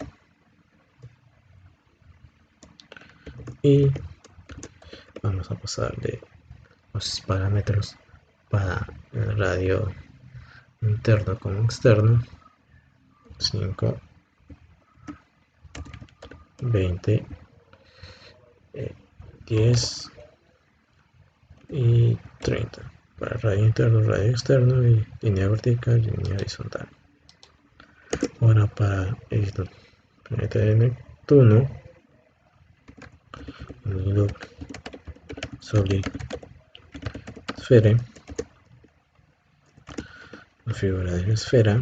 S2: y vamos a pasarle los parámetros para el radio interno como externo 5, 20, 10 y 30 para radio interno, radio externo y línea vertical y línea horizontal. Ahora para el planeta de Neptuno loop solid sphere, la figura de la esfera,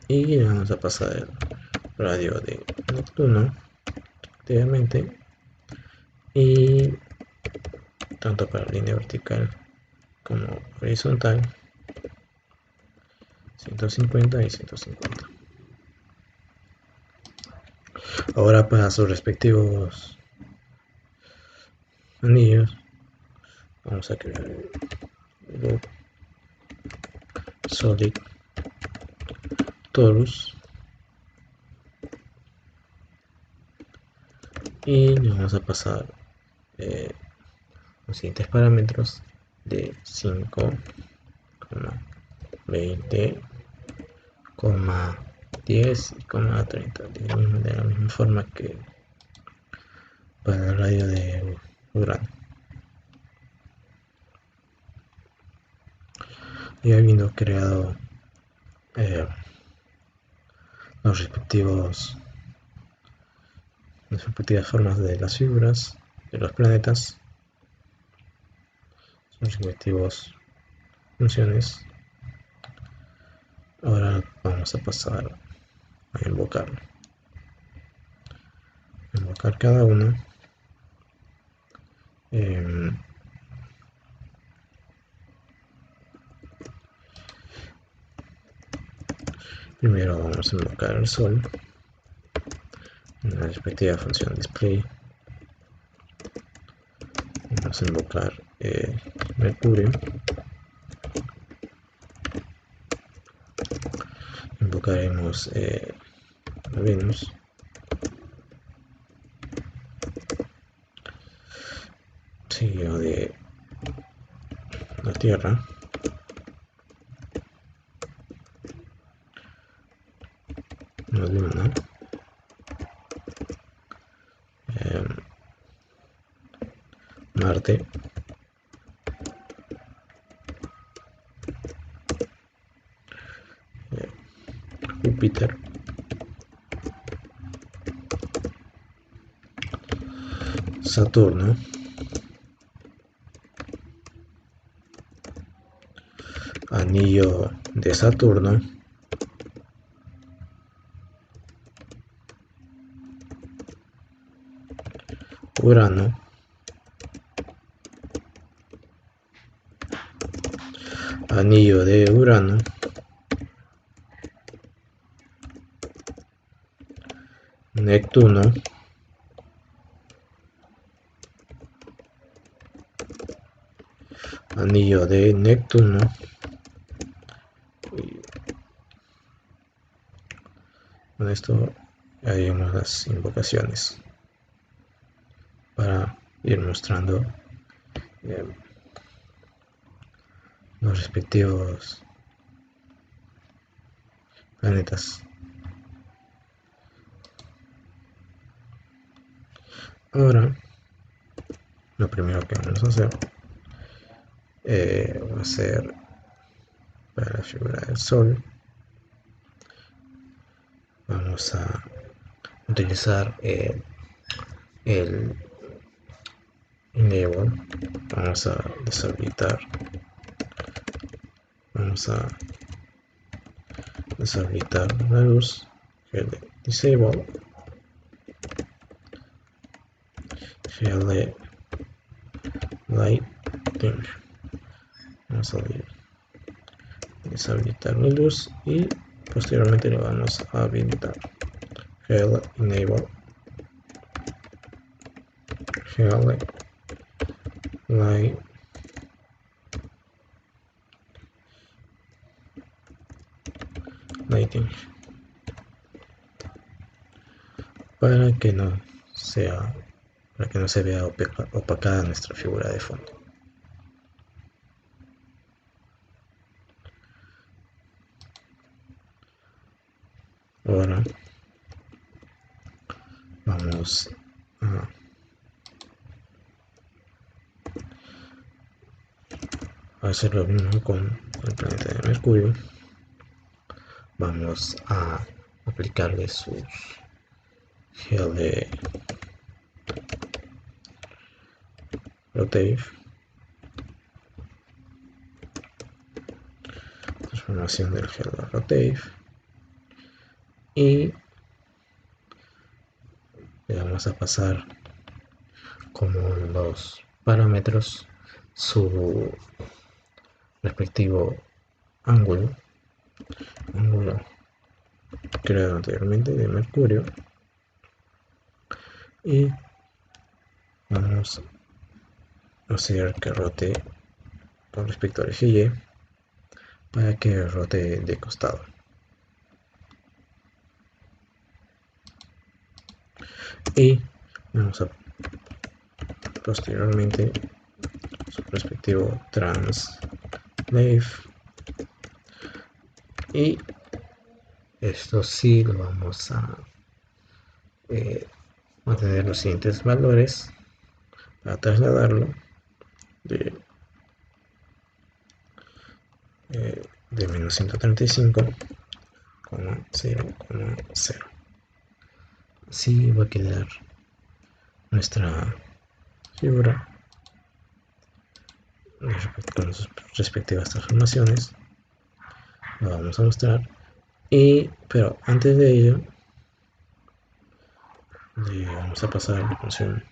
S2: y le vamos a pasar el radio de Neptuno activamente, y tanto para línea vertical como horizontal 150 y 150. Ahora para sus respectivos anillos vamos a crear el loop solid torus y le vamos a pasar los siguientes parámetros de 5, 20, 10 y 30, de la misma forma que para el radio de Urano. Y habiendo creado las respectivas formas de las figuras de los planetas, sus respectivas funciones, ahora vamos a pasar a invocar cada una. Primero vamos a invocar el Sol en la respectiva función display. Vamos a invocar Mercurio, invocaremos a Venus, seguido de la Tierra, la Luna, Marte, Júpiter, Saturno, anillo de Saturno, Urano, anillo de Urano, Neptuno, anillo de Neptuno, y con esto haremos las invocaciones para ir mostrando los respectivos planetas. Ahora lo primero que vamos a hacer va a ser para la figura del Sol. Vamos a utilizar el enable. Vamos a deshabilitar la luz, disable, GL lighting. Vamos a deshabilitar la luz y posteriormente le vamos a habilitar GL enable, GL lighting, para que no se vea opacada nuestra figura de fondo. Ahora vamos a hacer lo mismo con el planeta de Mercurio. Vamos a aplicarle sus gel de rotate, transformación del hello rotate, y le vamos a pasar como los parámetros su respectivo ángulo creado anteriormente de Mercurio, y vamos a hacer que rote con respecto al eje Y para que rote de costado. Y vamos a posteriormente su respectivo translate, y esto sí lo vamos a mantener los siguientes valores para trasladarlo de menos 135,0,0. Así va a quedar nuestra figura con sus respectivas transformaciones. Lo vamos a mostrar, pero antes de ello le vamos a pasar la función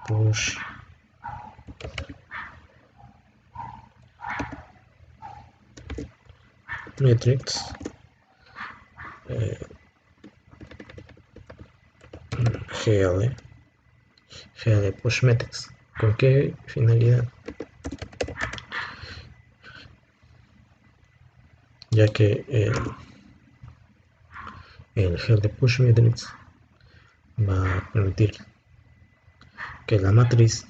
S2: push metrics GL push metrics. ¿Con qué finalidad? Ya que el GL push metrics va a permitir que la matriz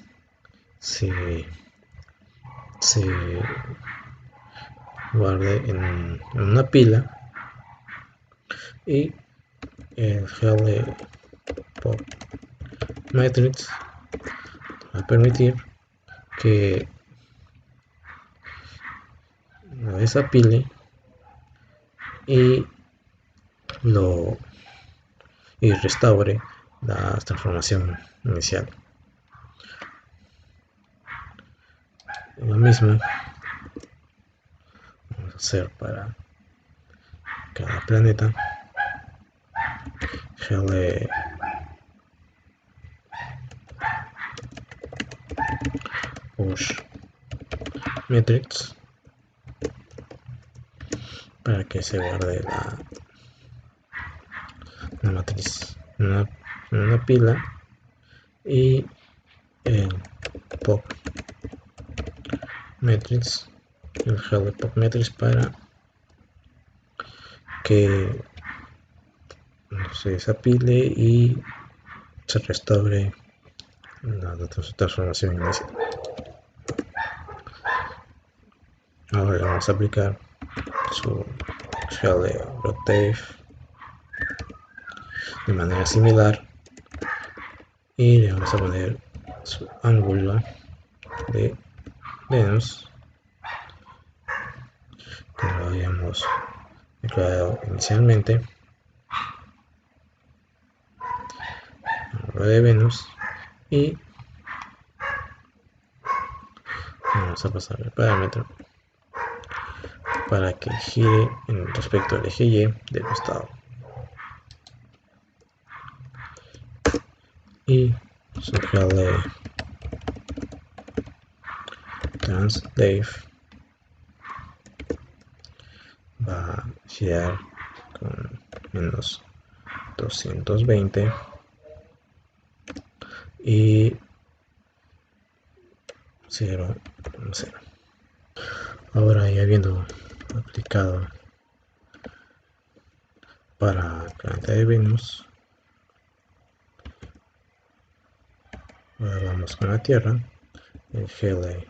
S2: se guarde en una pila, y el GL pop matrix va a permitir que lo desapile y restaure la transformación inicial. Lo mismo vamos a hacer para cada planeta. GL push metrics para que se guarde la matriz en una pila, y el pop metrics, el GL pop metrics, para que se desapile y se restaure la transformación inicial. Ahora vamos a aplicar su GL rotate de manera similar, y le vamos a poner su ángulo de Venus que lo habíamos declarado inicialmente, ángulo de Venus, y vamos a pasar el parámetro para que gire en respecto al eje Y del costado, y su GL translate va a girar con menos 220 y 0,0. Ahora, ya habiendo aplicado para el planeta de Venus, ahora vamos con la Tierra. El GL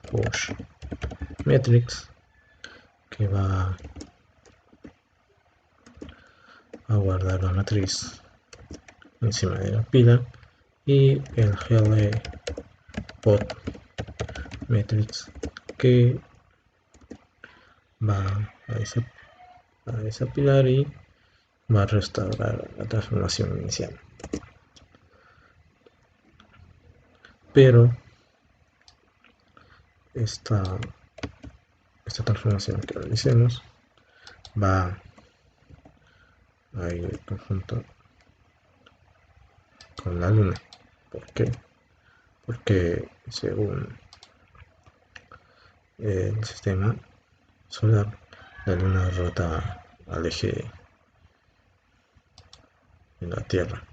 S2: push metrics, que va a guardar la matriz encima de la pila, y el GL pop metrics, que va a desapilar y va a restaurar la transformación inicial. pero esta transformación que realicemos va a ir conjunto con la luna. ¿Por qué? Porque según el sistema solar, la luna rota al eje de la Tierra,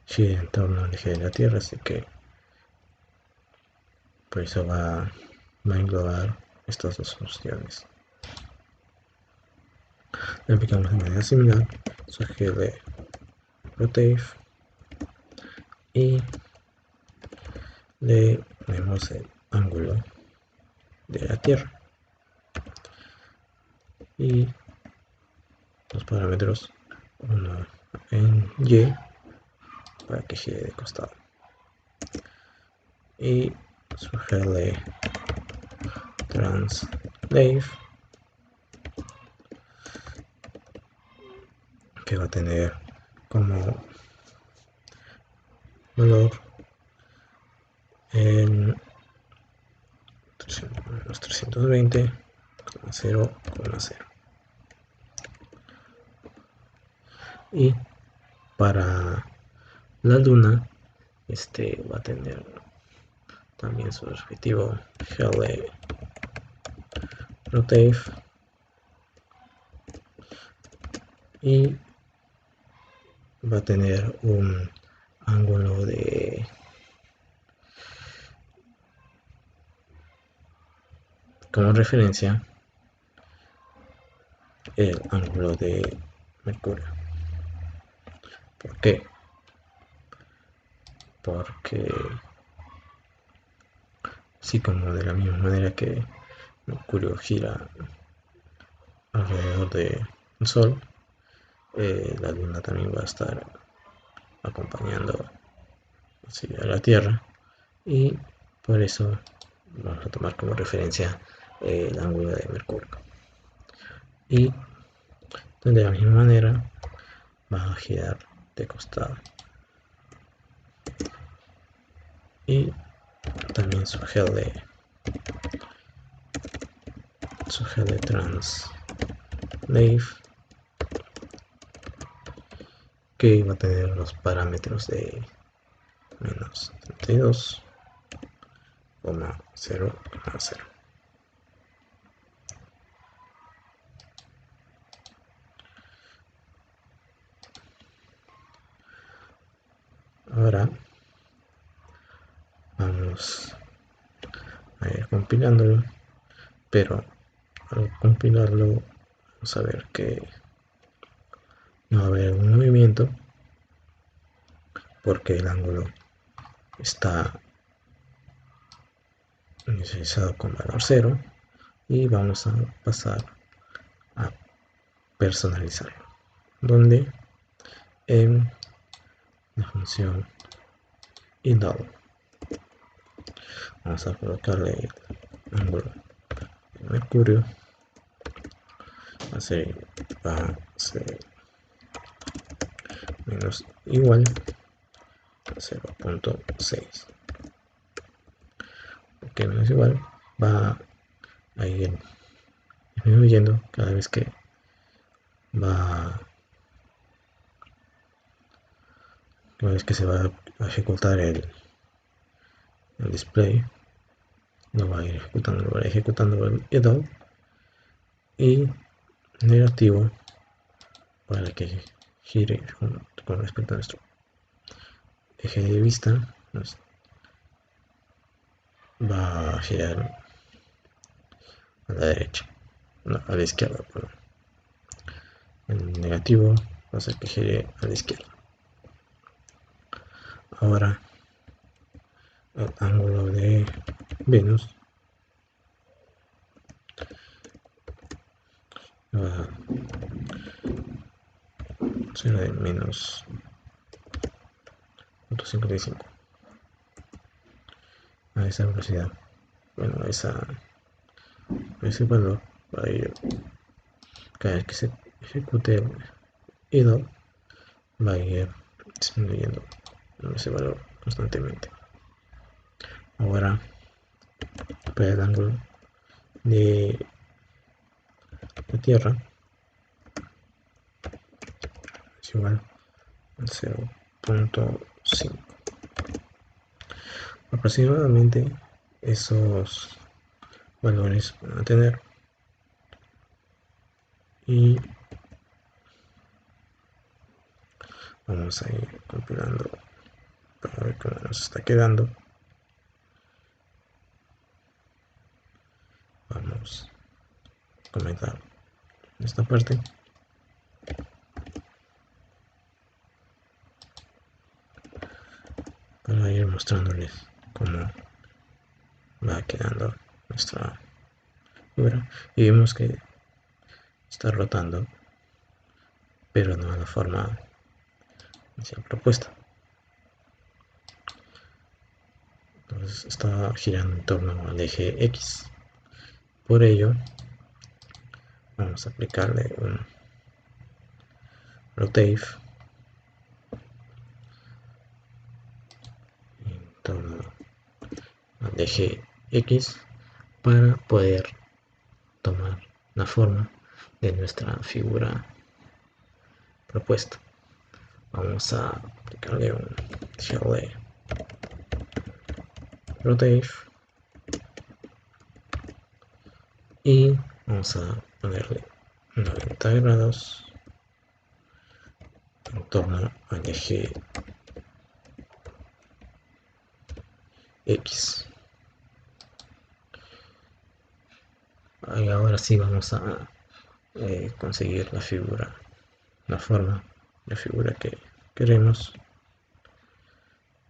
S2: gira en torno al eje de la Tierra, así que por eso va a englobar estas dos funciones. Lo aplicamos de manera similar, sugiere rotate y le ponemos el ángulo de la Tierra y los parámetros, uno en Y para que gire de costado y sugiere translate, que va a tener como valor en los 320,0,0. Y para la luna, va a tener también su respectivo Helle rotate y va a tener un ángulo de como referencia el ángulo de Mercurio. ¿Por qué? Porque así como de la misma manera que Mercurio gira alrededor del Sol, la Luna también va a estar acompañando a la Tierra, y por eso vamos a tomar como referencia el ángulo de Mercurio. Y de la misma manera va a girar de costado. Y también su Helle translate, que va a tener los parámetros de menos 32,0,0. Ahora vamos a ir compilándolo, pero al compilarlo vamos a ver que no va a haber un movimiento porque el ángulo está inicializado con valor 0, y vamos a pasar a personalizarlo, donde en la función idle vamos a colocarle el ángulo de Mercurio, va a ser menos igual a 0,6. porque menos igual va a ir disminuyendo cada vez que se va a ejecutar el display. Lo va a ir ejecutando el idle, y negativo para que gire con respecto a nuestro eje de vista, va a girar a la derecha, no, a la izquierda, perdón. El negativo va a hacer que gire a la izquierda. Ahora el ángulo de Venus será de menos 0,55 a esa velocidad. Bueno, a ese valor va a ir cada vez que se ejecute el idle, va a ir disminuyendo ese valor constantemente. Ahora, para el ángulo de la Tierra es igual a 0.5. Aproximadamente esos valores van a tener, y vamos a ir compilando para ver cómo nos está quedando. Vamos a comentar esta parte. Para ir mostrándoles cómo va quedando nuestra figura, y vemos que está rotando, pero no de la forma inicial propuesta. Entonces está girando en torno al eje X. Por ello vamos a aplicarle un rotate en torno al eje X para poder tomar la forma de nuestra figura propuesta. Vamos a aplicarle un GLE rotate y vamos a ponerle 90 grados en torno al eje X. Y ahora sí vamos a conseguir la figura, la forma, la figura que queremos,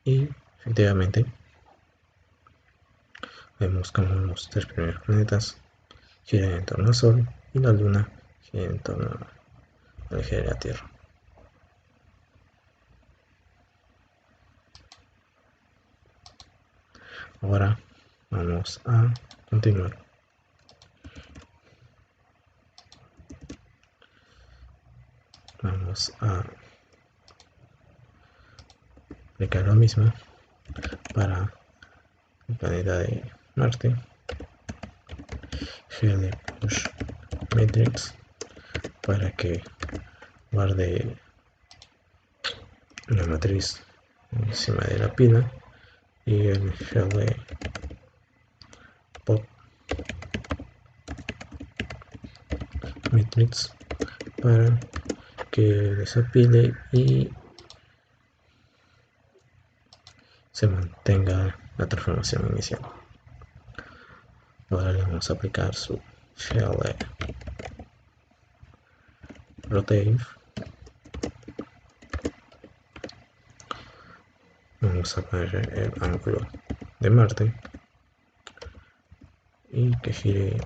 S2: y efectivamente vemos como los tres primeros planetas giran en torno al Sol y la Luna gira en torno al eje de la Tierra. Ahora vamos a continuar. Vamos a aplicar lo mismo para el planeta de Marte. GLE push matrix para que guarde una matriz encima de la pila, y el GLE pop matrix para que desapile y se mantenga la transformación inicial. Ahora le vamos a aplicar su GLE rotate. Vamos a poner el ángulo de Marte y que gire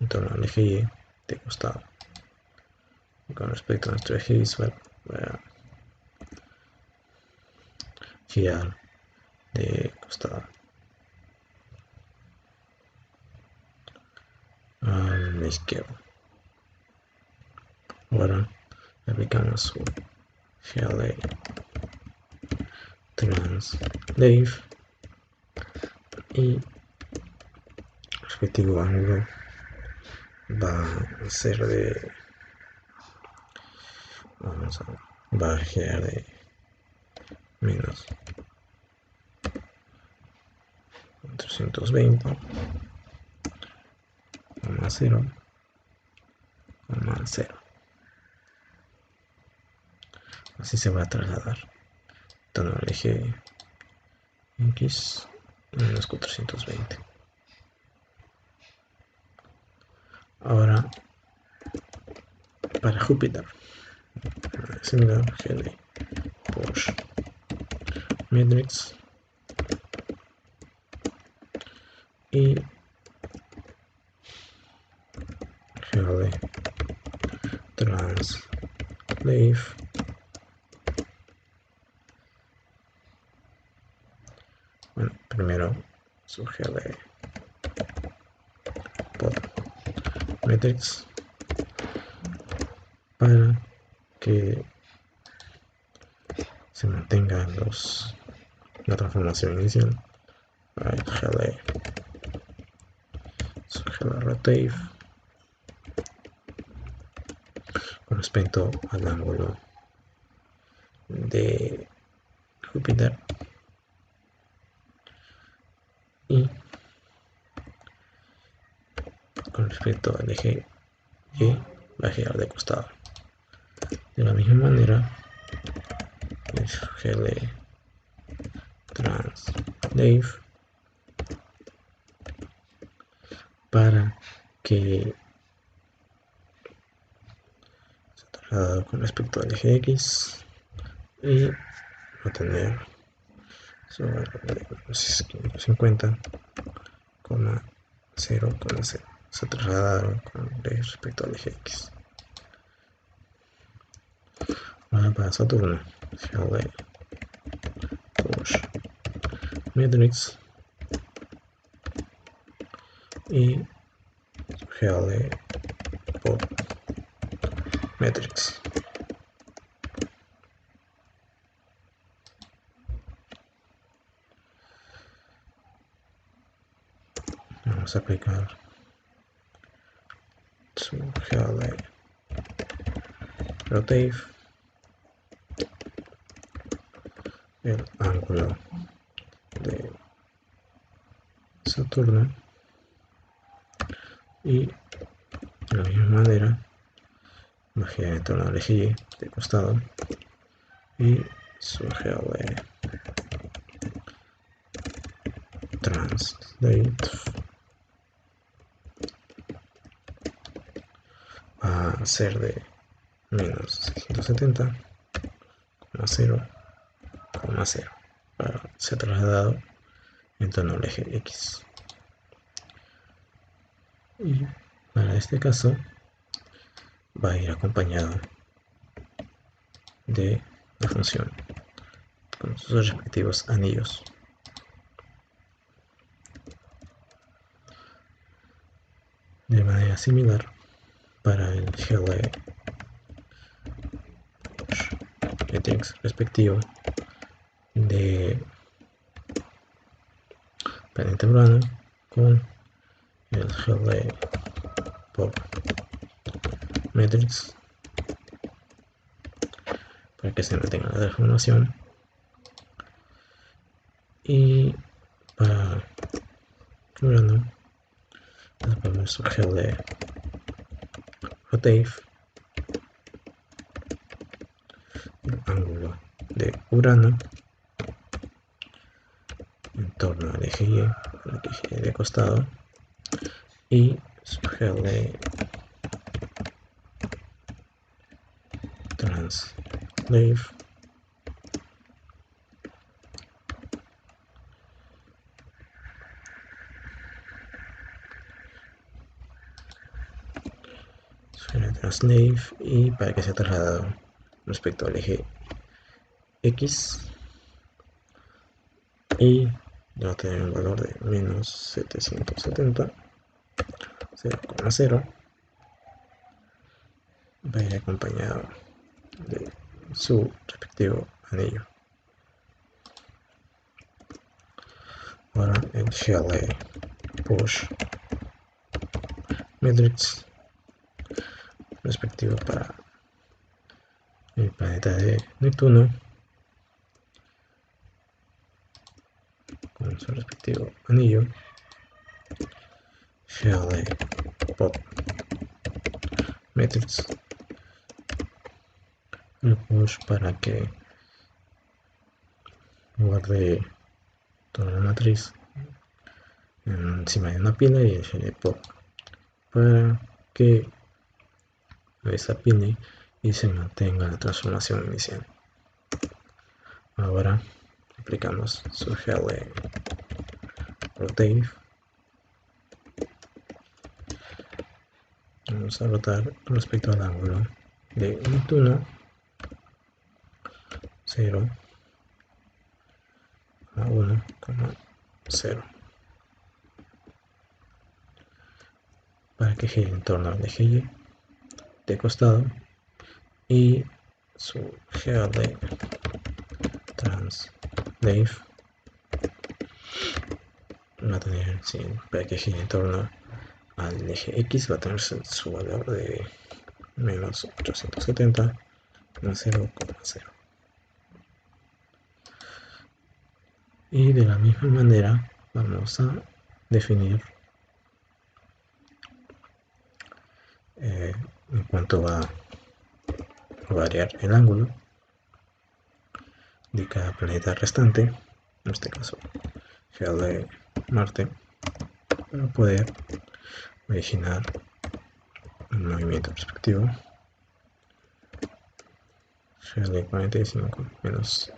S2: en torno al eje Y de costado. Con respecto a nuestro eje visual, voy a girar de costado a la izquierda. Ahora aplicamos su GLE translate y el respectivo ángulo va a ser de, va a girar de menos 420, 0, 0. Así se va a trasladar todo el eje X menos 420. Ahora para Júpiter, similar, GLE push matrix y GLE translate. Bueno, primero su GLE pop matrix para que se mantengan los la transformación inicial para el GLE, su GLE rotate con respecto al ángulo de Júpiter y con respecto al eje Y va a girar de costado. De la misma manera, el GLE translate para que se traslade con respecto al eje X y obtener su valor de 50,0,0. Se trasladaron con respecto al eje X. Ahora para Saturno, GLE push matrix y GLE pop matrix. Vamos a aplicar su GLE rotate, el ángulo de Saturno y de la misma manera va a girar en torno al eje Y de costado y su GLE translate va a ser de menos 670,0,0 para ser trasladado en torno al eje X. Y para este caso va a ir acompañado de la función con sus respectivos anillos. De manera similar para el GLE matrix respectivo de planeta Urano con el GLE pop matrix para que se mantenga la transformación, y para Urano vamos a poner su GLE rotate, el ángulo de Urano en torno al eje Y, para que gire de costado, y su GLE translate y para que sea trasladado respecto al eje X y va a tener un valor de menos 770,0,0. Va a ir acompañado de su respectivo anillo. Ahora el GLE push matrix respectivo para el planeta de Neptuno con su respectivo anillo. GLE pop matrix, el push para que guarde toda la matriz encima de una pila, y el GLE pop para que desapile y se mantenga la transformación inicial. Ahora aplicamos su GLE rotate. Vamos a rotar respecto al ángulo de Neptuno 0,1,0 para que gire en torno al eje Y de costado, y su GLE translate va a tener, si para que gire en torno al eje X, va a tener su valor de menos 870 más 0,0. Y de la misma manera vamos a definir en cuanto va a variar el ángulo de cada planeta restante, en este caso el de Marte, para poder originar un movimiento perspectivo. De 45 menos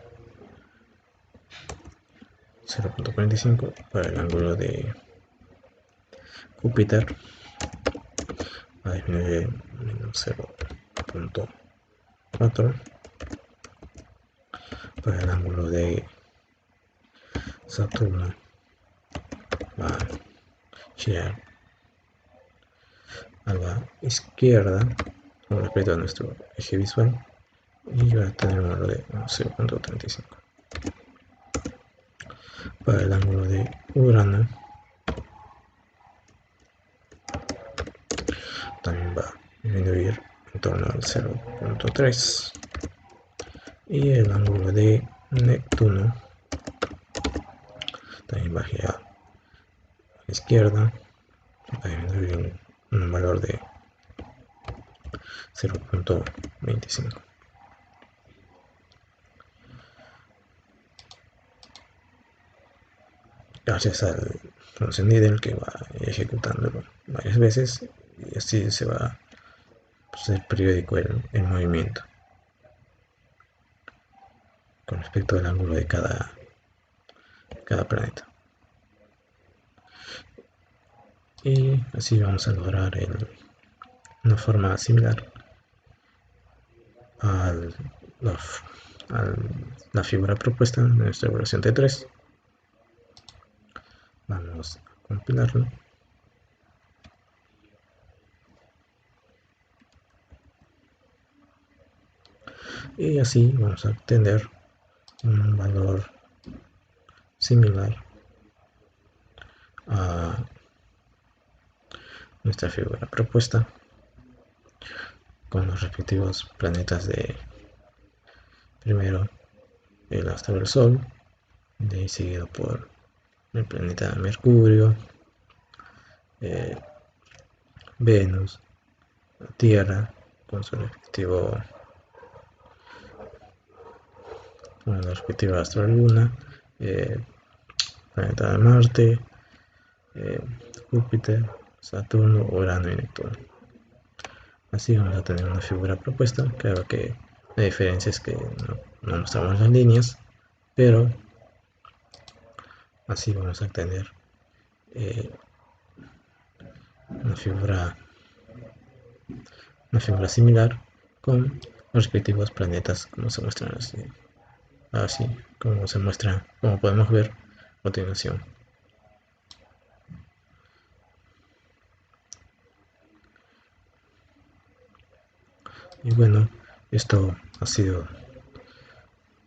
S2: 0.45 para el ángulo de Júpiter, va a disminuir menos 0.4 para el ángulo de Saturno, va a girar a la izquierda con respecto a nuestro eje visual y va a tener un valor de 0.35. Para el ángulo de Urano también va a disminuir en torno al 0.3, y el ángulo de Neptuno también va a girar a la izquierda, va a disminuir un valor de 0.25. Gracias a la función Needle, que va ejecutándolo varias veces, y así se va a hacer periódico el movimiento con respecto al ángulo de cada planeta. Y así vamos a lograr una forma similar a la figura propuesta de nuestra evaluación T3. Vamos a compilarlo. Y así vamos a obtener un valor similar a nuestra figura propuesta, con los respectivos planetas de primero el astro del Sol, de ahí seguido por el planeta Mercurio, Venus, la Tierra con su respectivo astro Luna, planeta de Marte, Júpiter, Saturno, Urano y Neptuno. Así vamos a tener una figura propuesta. Claro que la diferencia es que no mostramos las líneas, pero así vamos a tener una figura similar con los respectivos planetas, como se muestran así como se muestra, como podemos ver a continuación. Y bueno, esto ha sido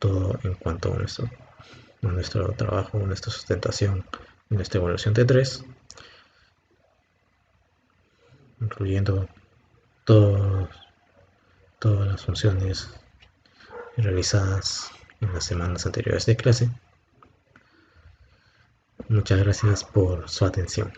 S2: todo en cuanto a nuestro trabajo, nuestra sustentación, nuestra evaluación T3, incluyendo todas las funciones realizadas en las semanas anteriores de clase. Muchas gracias por su atención.